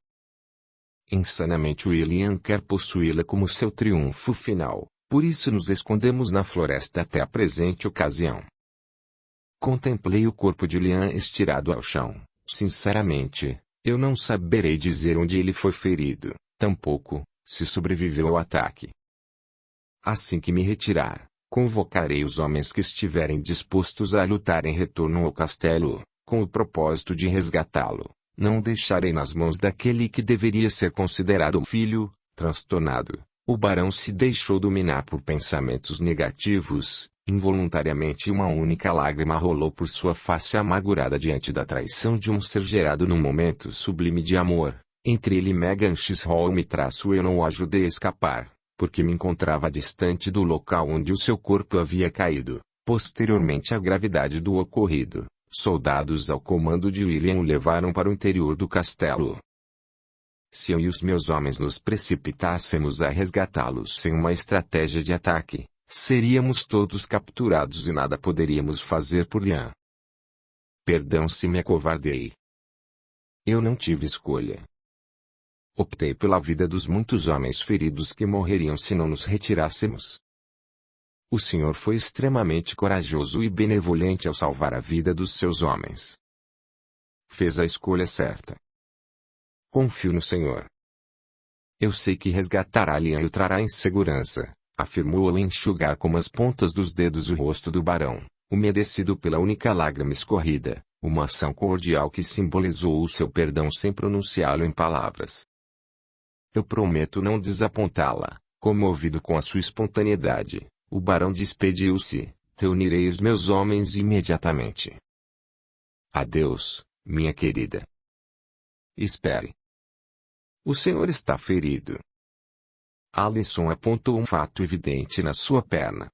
[SPEAKER 1] Insanamente William quer possuí-la como seu triunfo final, por isso nos escondemos na floresta até a presente ocasião. Contemplei o corpo de Liam estirado ao chão. Sinceramente, eu não saberei dizer onde ele foi ferido, tampouco, se sobreviveu ao ataque. Assim que me retirar, Convocarei os homens que estiverem dispostos a lutar em retorno ao castelo, com o propósito de resgatá-lo. Não deixarei nas mãos daquele que deveria ser considerado um filho. Transtornado, o barão se deixou dominar por pensamentos negativos. Involuntariamente uma única lágrima rolou por sua face amargurada diante da traição de um ser gerado num momento sublime de amor. Entre ele e Megan Chisholm-eu não o ajudei a escapar, porque me encontrava distante do local onde o seu corpo havia caído. Posteriormente à gravidade do ocorrido, soldados ao comando de William o levaram para o interior do castelo. Se eu e os meus homens nos precipitássemos a resgatá-los sem uma estratégia de ataque, seríamos todos capturados e nada poderíamos fazer por Liam. Perdão se me acovardei. Eu não tive escolha. Optei pela vida dos muitos homens feridos que morreriam se não nos retirássemos. O Senhor foi extremamente corajoso e benevolente ao salvar a vida dos seus homens. Fez a escolha certa. Confio no Senhor. Eu sei que resgatará Liam e o trará em segurança, afirmou ao enxugar com as pontas dos dedos o rosto do barão, umedecido pela única lágrima escorrida, uma ação cordial que simbolizou o seu perdão sem pronunciá-lo em palavras. Eu prometo não desapontá-la. Comovido com a sua espontaneidade, o barão despediu-se. Reunirei os meus homens imediatamente. Adeus, minha querida. Espere. O senhor está ferido. Alison apontou um fato evidente na sua perna.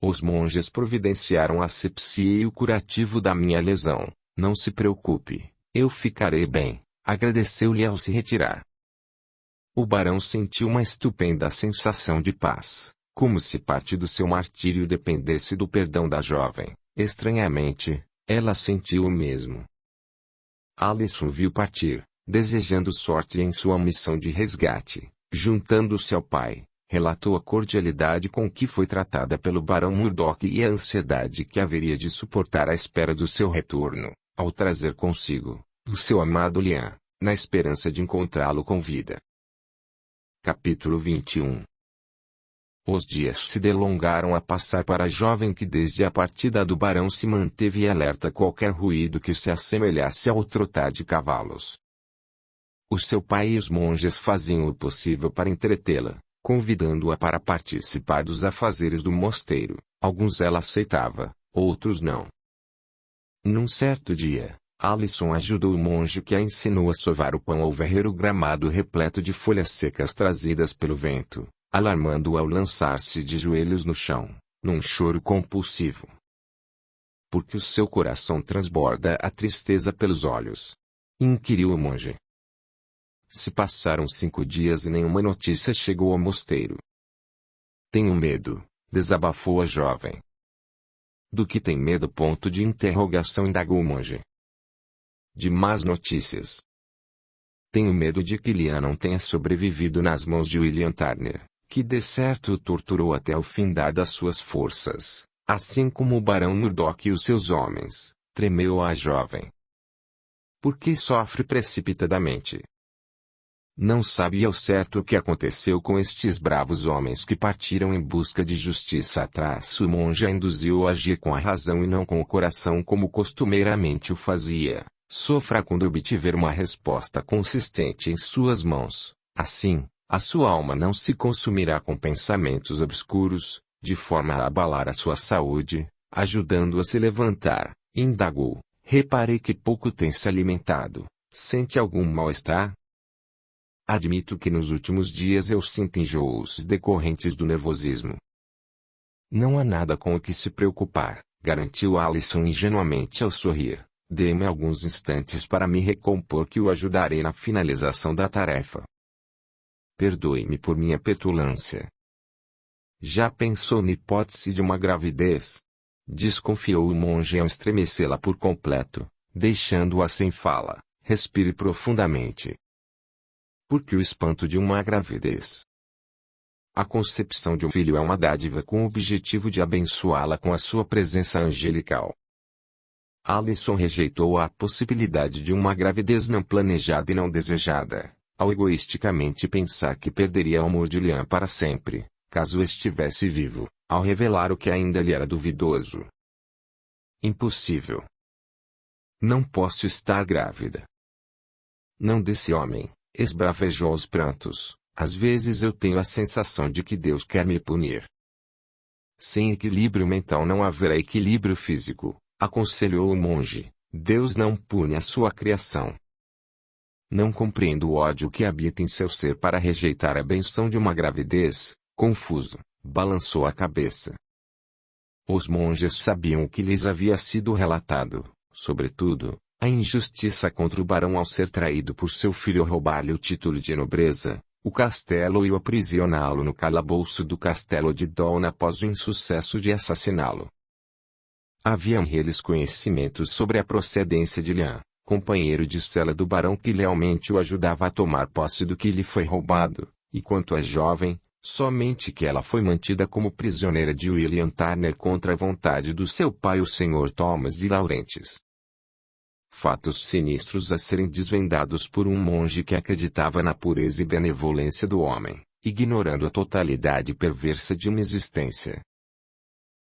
[SPEAKER 1] Os monges providenciaram a asepsia e o curativo da minha lesão. Não se preocupe, eu ficarei bem, agradeceu-lhe ao se retirar. O barão sentiu uma estupenda sensação de paz, como se parte do seu martírio dependesse do perdão da jovem. Estranhamente, ela sentiu o mesmo. Alison viu partir, desejando sorte em sua missão de resgate. Juntando-se ao pai, relatou a cordialidade com que foi tratada pelo barão Murdoch e a ansiedade que haveria de suportar à espera do seu retorno, ao trazer consigo o seu amado Liam, na esperança de encontrá-lo com vida. Capítulo 21. Os dias se delongaram a passar para a jovem que desde a partida do barão se manteve alerta a qualquer ruído que se assemelhasse ao trotar de cavalos. O seu pai e os monges faziam o possível para entretê-la, convidando-a para participar dos afazeres do mosteiro. Alguns ela aceitava, outros não. Num certo dia, Alison ajudou o monge que a ensinou a sovar o pão ao varrer o gramado repleto de folhas secas trazidas pelo vento, alarmando-o ao lançar-se de joelhos no chão, num choro compulsivo. Porque o seu coração transborda a tristeza pelos olhos? Inquiriu o monge. Se passaram 5 dias e nenhuma notícia chegou ao mosteiro. Tenho medo, desabafou a jovem. Do que tem medo? Indagou o monge. De más notícias. Tenho medo de que Liam não tenha sobrevivido nas mãos de William Turner, que de certo o torturou até o findar das suas forças, assim como o barão Murdoch e os seus homens. Tremeu a jovem. Por que sofre precipitadamente? Não sabe ao certo o que aconteceu com estes bravos homens que partiram em busca de justiça atrás. O monge a induziu a agir com a razão e não com o coração como costumeiramente o fazia. Sofra quando obtiver uma resposta consistente em suas mãos. Assim, a sua alma não se consumirá com pensamentos obscuros, de forma a abalar a sua saúde, ajudando-a se levantar. Indagou. Reparei que pouco tem se alimentado. Sente algum mal-estar? Admito que nos últimos dias eu sinto enjoos decorrentes do nervosismo. Não há nada com o que se preocupar, garantiu Alison ingenuamente ao sorrir. Dê-me alguns instantes para me recompor que o ajudarei na finalização da tarefa. Perdoe-me por minha petulância. Já pensou na hipótese de uma gravidez? Desconfiou o monge ao estremecê-la por completo, deixando-a sem fala. Respire profundamente. Por que o espanto de uma gravidez? A concepção de um filho é uma dádiva com o objetivo de abençoá-la com a sua presença angelical. Alison rejeitou a possibilidade de uma gravidez não planejada e não desejada, ao egoisticamente pensar que perderia o amor de Liam para sempre, caso estivesse vivo. ao revelar o que ainda lhe era duvidoso. Impossível. Não posso estar grávida. Não desse homem, esbravejou aos prantos. Às vezes eu tenho a sensação de que Deus quer me punir. Sem equilíbrio mental não haverá equilíbrio físico, aconselhou o monge. Deus não pune a sua criação. Não compreendo o ódio que habita em seu ser para rejeitar a benção de uma gravidez. Confuso, balançou a cabeça. Os monges sabiam o que lhes havia sido relatado, sobretudo, a injustiça contra o barão ao ser traído por seu filho roubar-lhe o título de nobreza, o castelo e o aprisioná-lo no calabouço do castelo de Dolna após o insucesso de assassiná-lo. Haviam eles conhecimentos sobre a procedência de Lian, companheiro de cela do barão que lealmente o ajudava a tomar posse do que lhe foi roubado, e quanto à jovem, somente que ela foi mantida como prisioneira de William Turner contra a vontade do seu pai o Sr. Thomas de Laurentiis. Fatos sinistros a serem desvendados por um monge que acreditava na pureza e benevolência do homem, ignorando a totalidade perversa de uma existência.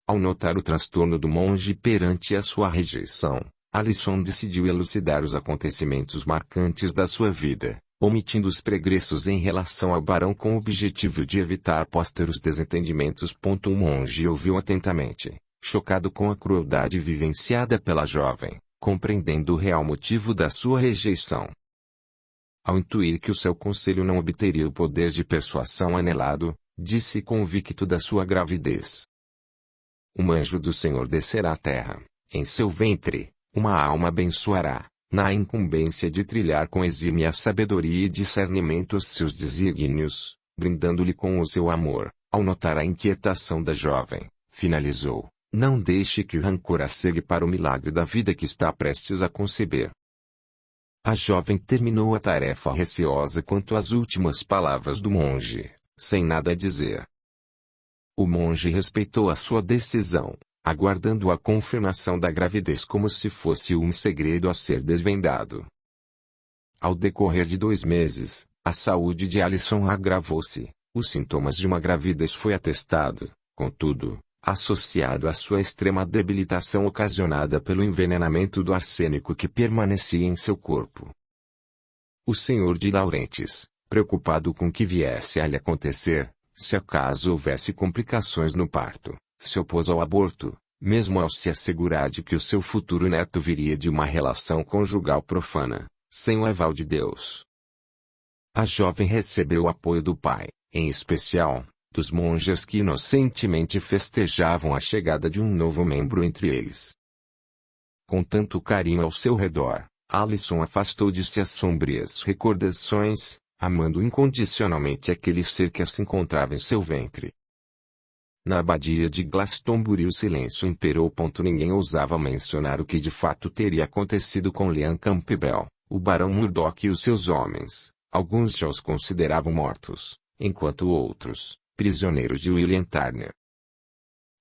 [SPEAKER 1] Ao notar o transtorno do monge perante a sua rejeição, Alison decidiu elucidar os acontecimentos marcantes da sua vida, omitindo os pregressos em relação ao barão com o objetivo de evitar pósteros desentendimentos. O monge ouviu atentamente, chocado com a crueldade vivenciada pela jovem, compreendendo o real motivo da sua rejeição. Ao intuir que o seu conselho não obteria o poder de persuasão anelado, disse convicto da sua gravidez. Um anjo do Senhor descerá à terra, em seu ventre, uma alma abençoará, na incumbência de trilhar com exímia sabedoria e discernimento os seus desígnios, brindando-lhe com o seu amor. Ao notar a inquietação da jovem, finalizou: não deixe que o rancor a cegue para o milagre da vida que está prestes a conceber. A jovem terminou a tarefa receosa quanto às últimas palavras do monge, sem nada a dizer. O monge respeitou a sua decisão, aguardando a confirmação da gravidez como se fosse um segredo a ser desvendado. Ao decorrer de 2 meses, a saúde de Alison agravou-se. Os sintomas de uma gravidez foi atestado, contudo, associado à sua extrema debilitação ocasionada pelo envenenamento do arsênico que permanecia em seu corpo. O Sr. de Laurentiis, preocupado com o que viesse a lhe acontecer, se acaso houvesse complicações no parto, se opôs ao aborto, mesmo ao se assegurar de que o seu futuro neto viria de uma relação conjugal profana, sem o aval de Deus. A jovem recebeu o apoio do pai, em especial, dos monges que inocentemente festejavam a chegada de um novo membro entre eles. Com tanto carinho ao seu redor, Alison afastou de si as sombrias recordações, amando incondicionalmente aquele ser que se encontrava em seu ventre. Na abadia de Glastonbury o silêncio imperou. Ninguém ousava mencionar o que de fato teria acontecido com Liam Campbell, o barão Murdoch e os seus homens. Alguns já os consideravam mortos, enquanto outros, prisioneiros de William Turner.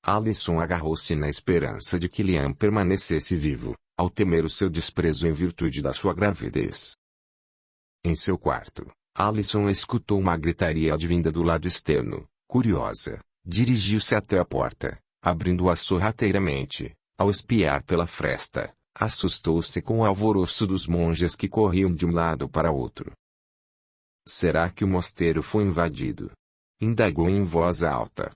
[SPEAKER 1] Alison agarrou-se na esperança de que Liam permanecesse vivo, ao temer o seu desprezo em virtude da sua gravidez. Em seu quarto, Alison escutou uma gritaria advinda do lado externo. Curiosa, dirigiu-se até a porta, abrindo-a sorrateiramente. Ao espiar pela fresta, assustou-se com o alvoroço dos monges que corriam de um lado para outro. Será que o mosteiro foi invadido? Indagou em voz alta.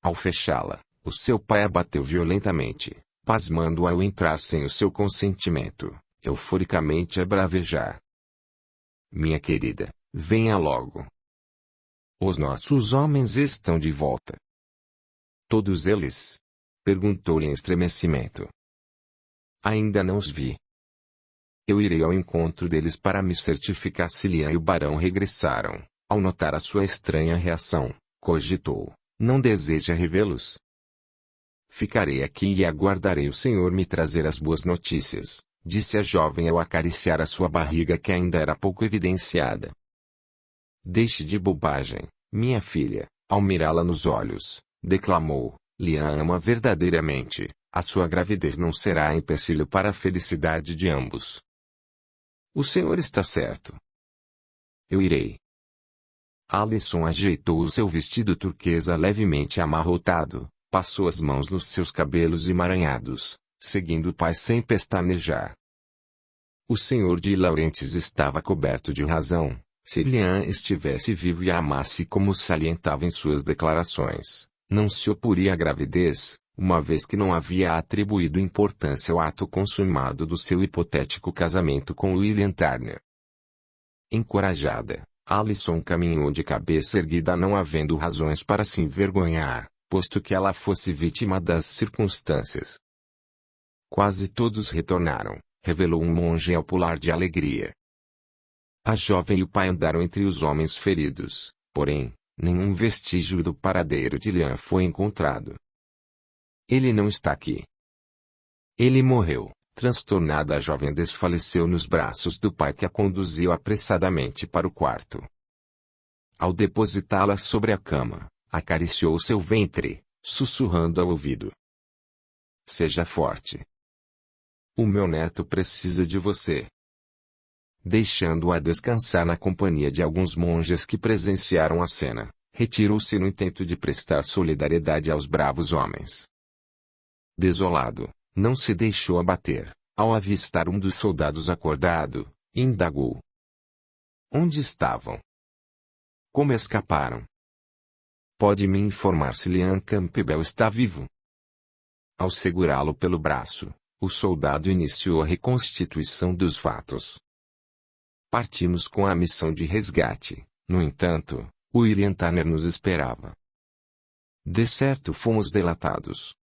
[SPEAKER 1] Ao fechá-la, o seu pai a bateu violentamente, pasmando-a ao entrar sem o seu consentimento, euforicamente a bravejar. Minha querida, venha logo. Os nossos homens estão de volta. Todos eles? Perguntou-lhe em estremecimento. Ainda não os vi. Eu irei ao encontro deles para me certificar se Liam e o barão regressaram. Ao notar a sua estranha reação, cogitou: não deseja revê-los? Ficarei aqui e aguardarei o senhor me trazer as boas notícias, disse a jovem ao acariciar a sua barriga que ainda era pouco evidenciada. Deixe de bobagem, minha filha, ao mirá-la nos olhos, declamou. Liam ama verdadeiramente, a sua gravidez não será empecilho para a felicidade de ambos. O senhor está certo. Eu irei. Alison ajeitou o seu vestido turquesa levemente amarrotado, passou as mãos nos seus cabelos emaranhados, seguindo o pai sem pestanejar. O senhor de Laurentiis estava coberto de razão. Se Lian estivesse vivo e a amasse como salientava em suas declarações, não se oporia à gravidez, uma vez que não havia atribuído importância ao ato consumado do seu hipotético casamento com William Turner. Encorajada, Alison caminhou de cabeça erguida, não havendo razões para se envergonhar, posto que ela fosse vítima das circunstâncias. Quase todos retornaram, revelou um monge ao pular de alegria. A jovem e o pai andaram entre os homens feridos, porém, nenhum vestígio do paradeiro de Lian foi encontrado. Ele não está aqui. Ele morreu. Transtornada, a jovem desfaleceu nos braços do pai, que a conduziu apressadamente para o quarto. Ao depositá-la sobre a cama, acariciou seu ventre, sussurrando ao ouvido: "Seja forte. O meu neto precisa de você." Deixando-a descansar na companhia de alguns monges que presenciaram a cena, retirou-se no intento de prestar solidariedade aos bravos homens. Desolado, não se deixou abater. Ao avistar um dos soldados acordado, indagou: "Onde estavam? Como escaparam? Pode me informar se Lian Campbell está vivo?" Ao segurá-lo pelo braço, o soldado iniciou a reconstituição dos fatos. "Partimos com a missão de resgate, no entanto, William Turner nos esperava. De certo fomos delatados.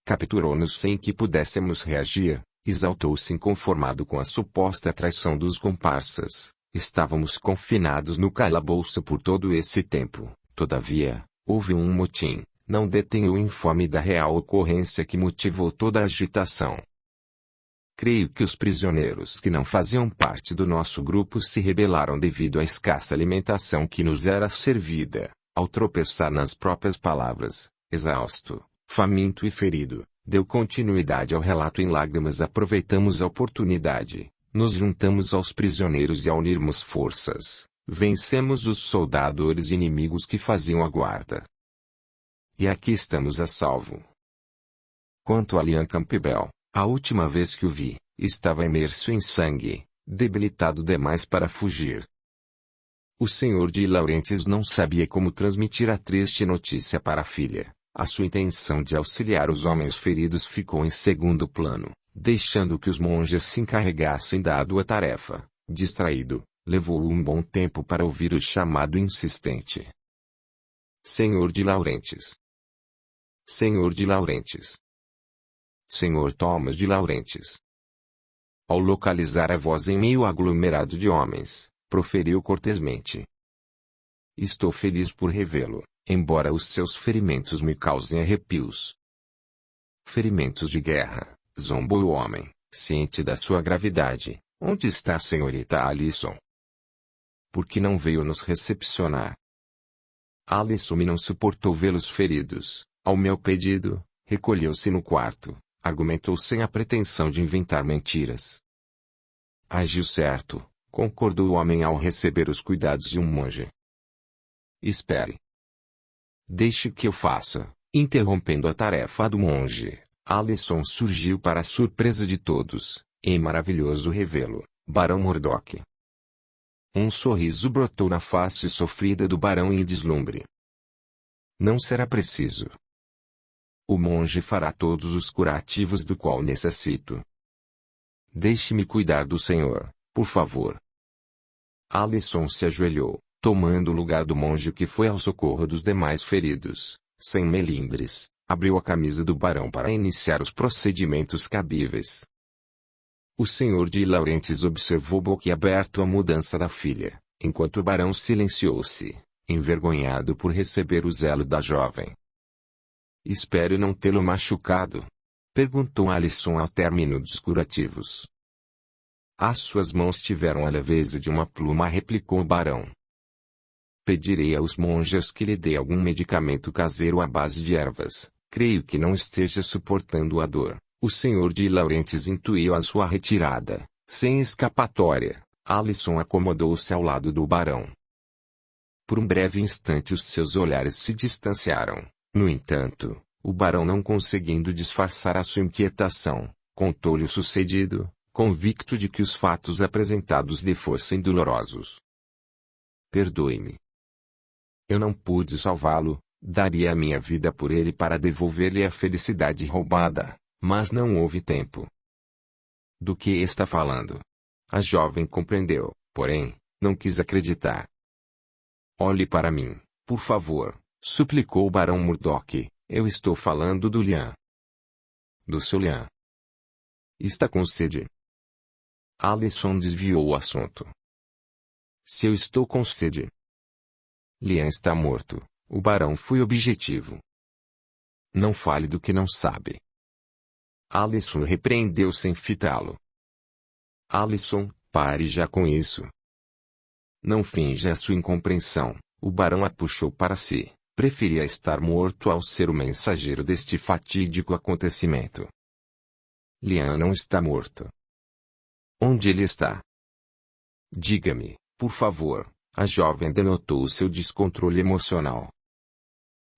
[SPEAKER 1] Capturou-nos sem que pudéssemos reagir, exaltou-se inconformado com a suposta traição dos comparsas. Estávamos confinados no calabouço por todo esse tempo, todavia, houve um motim, não detenho o infame da real ocorrência que motivou toda a agitação. Creio que os prisioneiros que não faziam parte do nosso grupo se rebelaram devido à escassa alimentação que nos era servida, ao tropeçar nas próprias palavras, exausto, faminto e ferido, deu continuidade ao relato em lágrimas. Aproveitamos a oportunidade, nos juntamos aos prisioneiros e ao unirmos forças, vencemos os soldadores inimigos que faziam a guarda. E aqui estamos a salvo. Quanto a Lian Campbell, a última vez que o vi, estava imerso em sangue, debilitado demais para fugir." O senhor de Laurentiis não sabia como transmitir a triste notícia para a filha. A sua intenção de auxiliar os homens feridos ficou em segundo plano, deixando que os monges se encarregassem da ardua tarefa. Distraído, levou um bom tempo para ouvir o chamado insistente: "Senhor de Laurentiis! Senhor de Laurentiis! Senhor Thomas de Laurentiis!" Ao localizar a voz em meio aglomerado de homens, proferiu cortesmente: "Estou feliz por revê-lo, embora os seus ferimentos me causem arrepios." "Ferimentos de guerra", zombou o homem, ciente da sua gravidade. "Onde está a senhorita Alison? Por que não veio nos recepcionar?" Alison não suportou vê-los feridos. Ao meu pedido, recolheu-se no quarto, argumentou sem a pretensão de inventar mentiras. "Agiu certo", concordou o homem ao receber os cuidados de um monge. "Espere. Deixe que eu faça." Interrompendo a tarefa do monge, Alison surgiu para a surpresa de todos, em maravilhoso revê-lo, Barão Murdoch. Um sorriso brotou na face sofrida do barão em deslumbre. "Não será preciso. O monge fará todos os curativos do qual necessito. Deixe-me cuidar do senhor, por favor." Alison se ajoelhou, tomando o lugar do monge, que foi ao socorro dos demais feridos. Sem melindres, abriu a camisa do barão para iniciar os procedimentos cabíveis. O senhor de Laurentiis observou boquiaberto a mudança da filha, enquanto o barão silenciou-se, envergonhado por receber o zelo da jovem. "Espero não tê-lo machucado?" perguntou Alison ao término dos curativos. "As suas mãos tiveram a leveza de uma pluma", replicou o barão. "Pedirei aos monges que lhe dê algum medicamento caseiro à base de ervas. Creio que não esteja suportando a dor." O senhor de Laurentiis intuiu a sua retirada. Sem escapatória, Alison acomodou-se ao lado do barão. Por um breve instante os seus olhares se distanciaram. No entanto, o barão, não conseguindo disfarçar a sua inquietação, contou-lhe o sucedido, convicto de que os fatos apresentados lhe fossem dolorosos. Perdoe-me. Eu não pude salvá-lo, daria a minha vida por ele para devolver-lhe a felicidade roubada, mas não houve tempo. Do que está falando? A jovem compreendeu, porém, não quis acreditar. Olhe para mim, por favor, suplicou o barão Murdoch. Eu estou falando do Liam. Do seu Liam. Está com sede? Alyson desviou o assunto. Se eu estou com sede. Liam está morto. O barão foi objetivo. Não fale do que não sabe. Alyson repreendeu sem fitá-lo. Alyson, pare já com isso. Não finja a sua incompreensão. O barão a puxou para si. Preferia estar morto ao ser o mensageiro deste fatídico acontecimento. Liam não está morto. Onde ele está? Diga-me, por favor. A jovem denotou o seu descontrole emocional.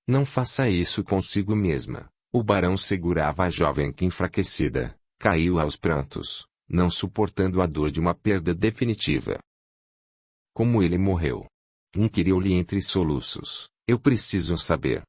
[SPEAKER 1] Não faça isso consigo mesma. O barão segurava a jovem que, enfraquecida, caiu aos prantos, não suportando a dor de uma perda definitiva. Como ele morreu? Inquiriu-lhe entre soluços. Eu preciso saber.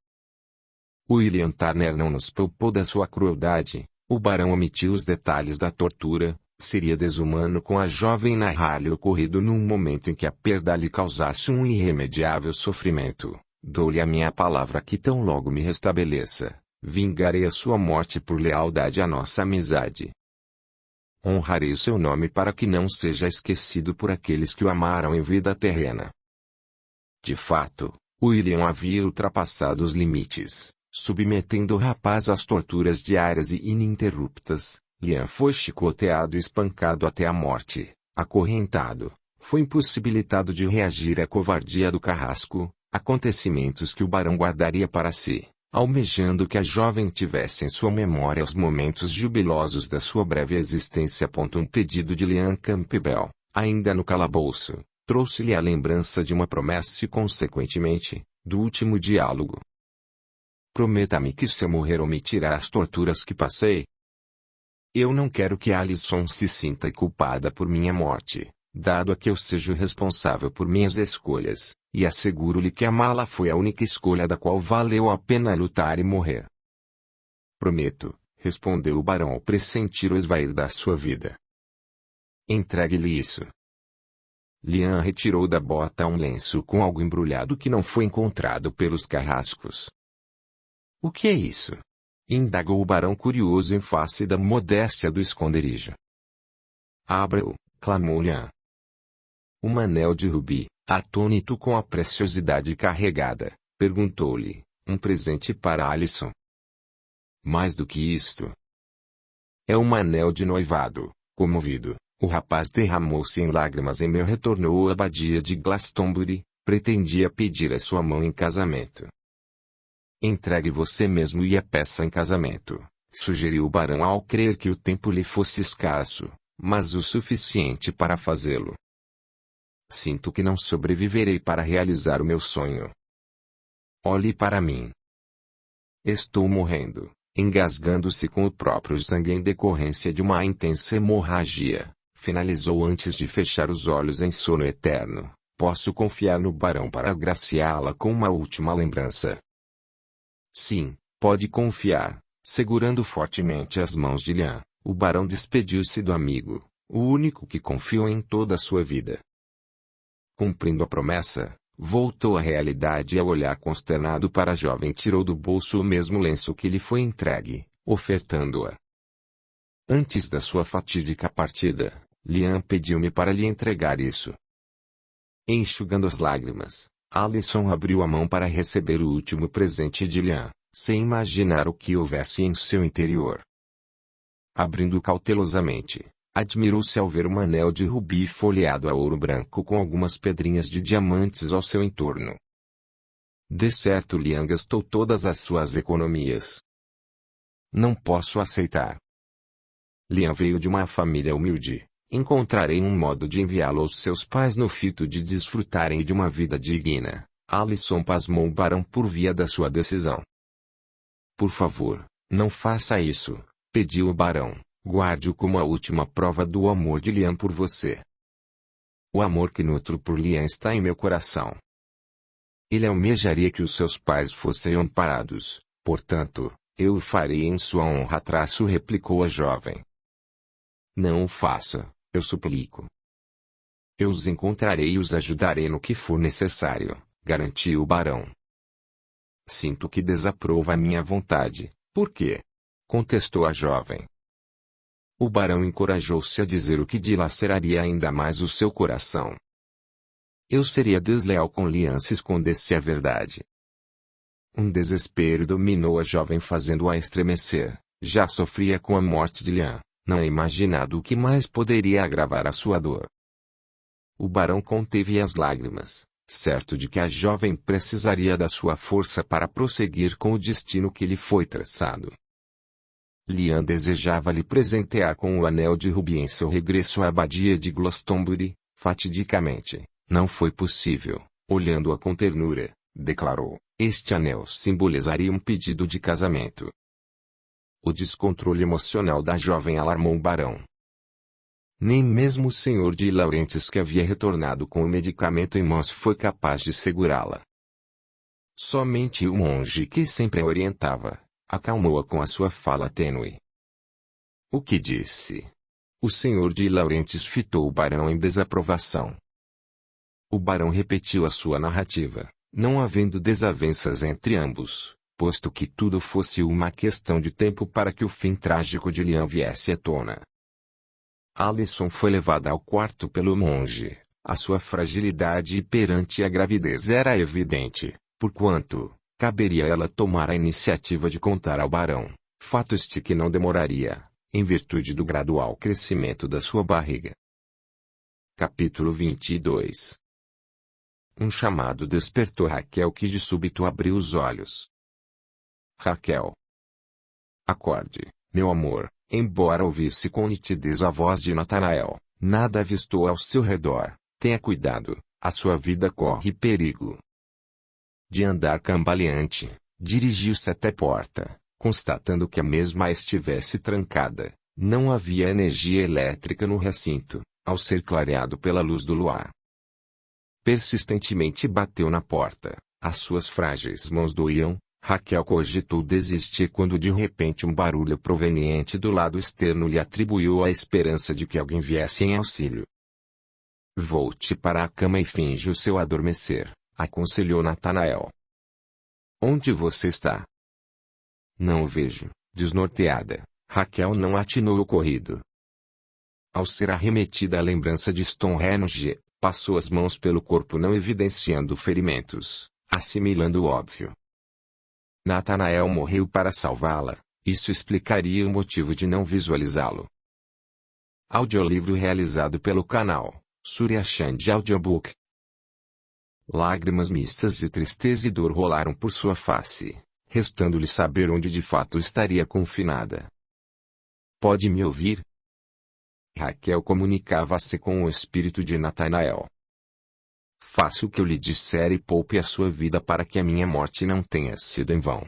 [SPEAKER 1] William Turner não nos poupou da sua crueldade. O barão omitiu os detalhes da tortura. Seria desumano com a jovem narrar-lhe o ocorrido num momento em que a perda lhe causasse um irremediável sofrimento. Dou-lhe a minha palavra que tão logo me restabeleça, vingarei a sua morte por lealdade à nossa amizade. Honrarei o seu nome para que não seja esquecido por aqueles que o amaram em vida terrena. De fato, William havia ultrapassado os limites, submetendo o rapaz às torturas diárias e ininterruptas. Liam foi chicoteado e espancado até a morte, acorrentado, foi impossibilitado de reagir à covardia do carrasco, acontecimentos que o barão guardaria para si, almejando que a jovem tivesse em sua memória os momentos jubilosos da sua breve existência. Um pedido de Liam Campbell, ainda no calabouço, trouxe-lhe a lembrança de uma promessa e, consequentemente, do último diálogo. Prometa-me que se eu morrer omitirá as torturas que passei. Eu não quero que Alyson se sinta culpada por minha morte, dado a que eu seja responsável por minhas escolhas, e asseguro-lhe que amá-la foi a única escolha da qual valeu a pena lutar e morrer. Prometo, respondeu o barão ao pressentir o esvair da sua vida. Entregue-lhe isso. Liam retirou da bota um lenço com algo embrulhado que não foi encontrado pelos carrascos. O que é isso? Indagou o barão curioso em face da modéstia do esconderijo. Abra-o, clamou Liam. Um anel de rubi, atônito com a preciosidade carregada, perguntou-lhe, um presente para Alyson. Mais do que isto. É um anel de noivado. Comovido, o rapaz derramou-se em lágrimas. Em meu retornou à abadia de Glastonbury, pretendia pedir a sua mão em casamento. Entregue você mesmo e a peça em casamento, sugeriu o barão ao crer que o tempo lhe fosse escasso, mas o suficiente para fazê-lo. Sinto que não sobreviverei para realizar o meu sonho. Olhe para mim. Estou morrendo, engasgando-se com o próprio sangue em decorrência de uma intensa hemorragia, finalizou antes de fechar os olhos em sono eterno. Posso confiar no barão para agraciá-la com uma última lembrança. Sim, pode confiar. Segurando fortemente as mãos de Liam, o barão despediu-se do amigo, o único que confiou em toda a sua vida. Cumprindo a promessa, voltou à realidade e ao olhar consternado para a jovem tirou do bolso o mesmo lenço que lhe foi entregue, ofertando-a. Antes da sua fatídica partida, Liam pediu-me para lhe entregar isso. Enxugando as lágrimas, Alyson abriu a mão para receber o último presente de Liam, sem imaginar o que houvesse em seu interior. Abrindo cautelosamente, admirou-se ao ver um anel de rubi folheado a ouro branco com algumas pedrinhas de diamantes ao seu entorno. De certo Liam gastou todas as suas economias. Não posso aceitar. Liam veio de uma família humilde. Encontrarei um modo de enviá-lo aos seus pais no fito de desfrutarem de uma vida digna, Alisson pasmou o barão por via da sua decisão. Por favor, não faça isso, pediu o barão. Guarde-o como a última prova do amor de Lian por você. O amor que nutro por Lian está em meu coração. Ele almejaria que os seus pais fossem amparados, portanto, eu o farei em sua honra, replicou a jovem. Não o faça, eu suplico. Eu os encontrarei e os ajudarei no que for necessário, garantiu o barão. Sinto que desaprova a minha vontade. Por quê? Contestou a jovem. O barão encorajou-se a dizer o que dilaceraria ainda mais o seu coração. Eu seria desleal com Lian se escondesse a verdade. Um desespero dominou a jovem fazendo-a estremecer. Já sofria com a morte de Lian, não imaginado o que mais poderia agravar a sua dor. O barão conteve as lágrimas, certo de que a jovem precisaria da sua força para prosseguir com o destino que lhe foi traçado. Lian desejava lhe presentear com o anel de rubi em seu regresso à abadia de Glastonbury, fatidicamente, não foi possível, olhando-a com ternura, declarou, este anel simbolizaria um pedido de casamento. O descontrole emocional da jovem alarmou o barão. Nem mesmo o senhor de Laurentiis, que havia retornado com o medicamento em mãos, foi capaz de segurá-la. Somente o monge que sempre a orientava, acalmou-a com a sua fala tênue. O que disse? O senhor de Laurentiis fitou o barão em desaprovação. O barão repetiu a sua narrativa, não havendo desavenças entre ambos, posto que tudo fosse uma questão de tempo para que o fim trágico de Lian viesse à tona. Alisson foi levada ao quarto pelo monge. A sua fragilidade perante a gravidez era evidente, porquanto, caberia a ela tomar a iniciativa de contar ao barão, fato este que não demoraria, em virtude do gradual crescimento da sua barriga. Capítulo 22. Um chamado despertou Raquel, que de súbito abriu os olhos. Raquel. Acorde, meu amor. Embora ouvisse com nitidez a voz de Natanael, nada avistou ao seu redor. Tenha cuidado, a sua vida corre perigo. De andar cambaleante, dirigiu-se até a porta, constatando que a mesma estivesse trancada. Não havia energia elétrica no recinto, ao ser clareado pela luz do luar. Persistentemente bateu na porta, as suas frágeis mãos doíam. Raquel cogitou desistir quando de repente um barulho proveniente do lado externo lhe atribuiu a esperança de que alguém viesse em auxílio. Volte para a cama e finge o seu adormecer, aconselhou Natanael. Onde você está? Não o vejo, desnorteada, Raquel não atinou o ocorrido. Ao ser arremetida a lembrança de Stonehenge, passou as mãos pelo corpo não evidenciando ferimentos, assimilando o óbvio. Natanael morreu para salvá-la, isso explicaria o motivo de não visualizá-lo. Audiolivro realizado pelo canal Surya Chand Audiobook. Lágrimas mistas de tristeza e dor rolaram por sua face, restando-lhe saber onde de fato estaria confinada. Pode me ouvir? Raquel comunicava-se com o espírito de Natanael. Faça o que eu lhe disser e poupe a sua vida para que a minha morte não tenha sido em vão.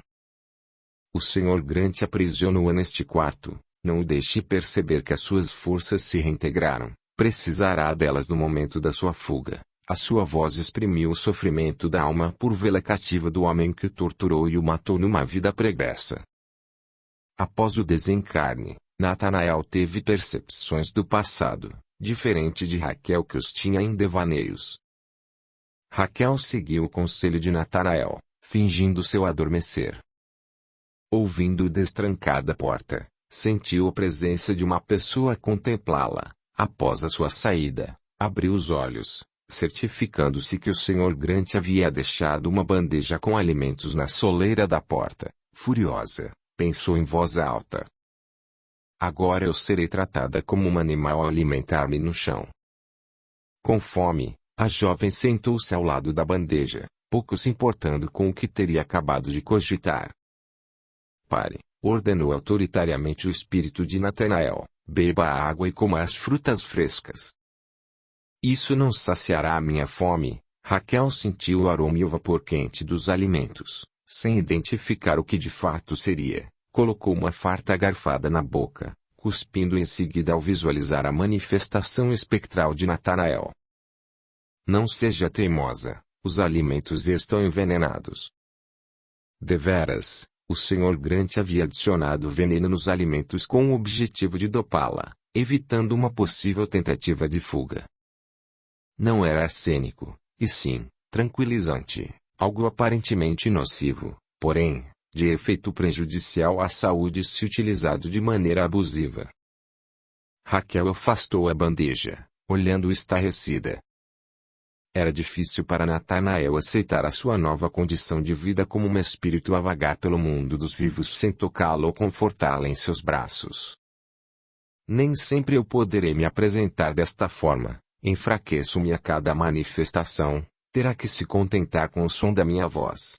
[SPEAKER 1] O Senhor Grant aprisionou-a neste quarto, não o deixe perceber que as suas forças se reintegraram, precisará delas no momento da sua fuga. A sua voz exprimiu o sofrimento da alma por vê-la cativa do homem que o torturou e o matou numa vida pregressa. Após o desencarne, Natanael teve percepções do passado, diferente de Raquel, que os tinha em devaneios. Raquel seguiu o conselho de Natanael, fingindo seu adormecer. Ouvindo destrancada a porta, sentiu a presença de uma pessoa a contemplá-la. Após a sua saída, abriu os olhos, certificando-se que o Sr. Grant havia deixado uma bandeja com alimentos na soleira da porta. Furiosa, pensou em voz alta. Agora eu serei tratada como um animal ao alimentar-me no chão. Com fome, a jovem sentou-se ao lado da bandeja, pouco se importando com o que teria acabado de cogitar. Pare, ordenou autoritariamente o espírito de Natanael, beba a água e coma as frutas frescas. Isso não saciará a minha fome, Raquel sentiu o aroma e o vapor quente dos alimentos, sem identificar o que de fato seria. Colocou uma farta garfada na boca, cuspindo em seguida ao visualizar a manifestação espectral de Natanael. Não seja teimosa, os alimentos estão envenenados. Deveras, o Sr. Grant havia adicionado veneno nos alimentos com o objetivo de dopá-la, evitando uma possível tentativa de fuga. Não era arsênico, e sim, tranquilizante, algo aparentemente nocivo, porém, de efeito prejudicial à saúde se utilizado de maneira abusiva. Raquel afastou a bandeja, olhando estarrecida. Era difícil para Natanael aceitar a sua nova condição de vida como um espírito a vagar pelo mundo dos vivos sem tocá-la ou confortá-la em seus braços. Nem sempre eu poderei me apresentar desta forma, enfraqueço-me a cada manifestação, terá que se contentar com o som da minha voz.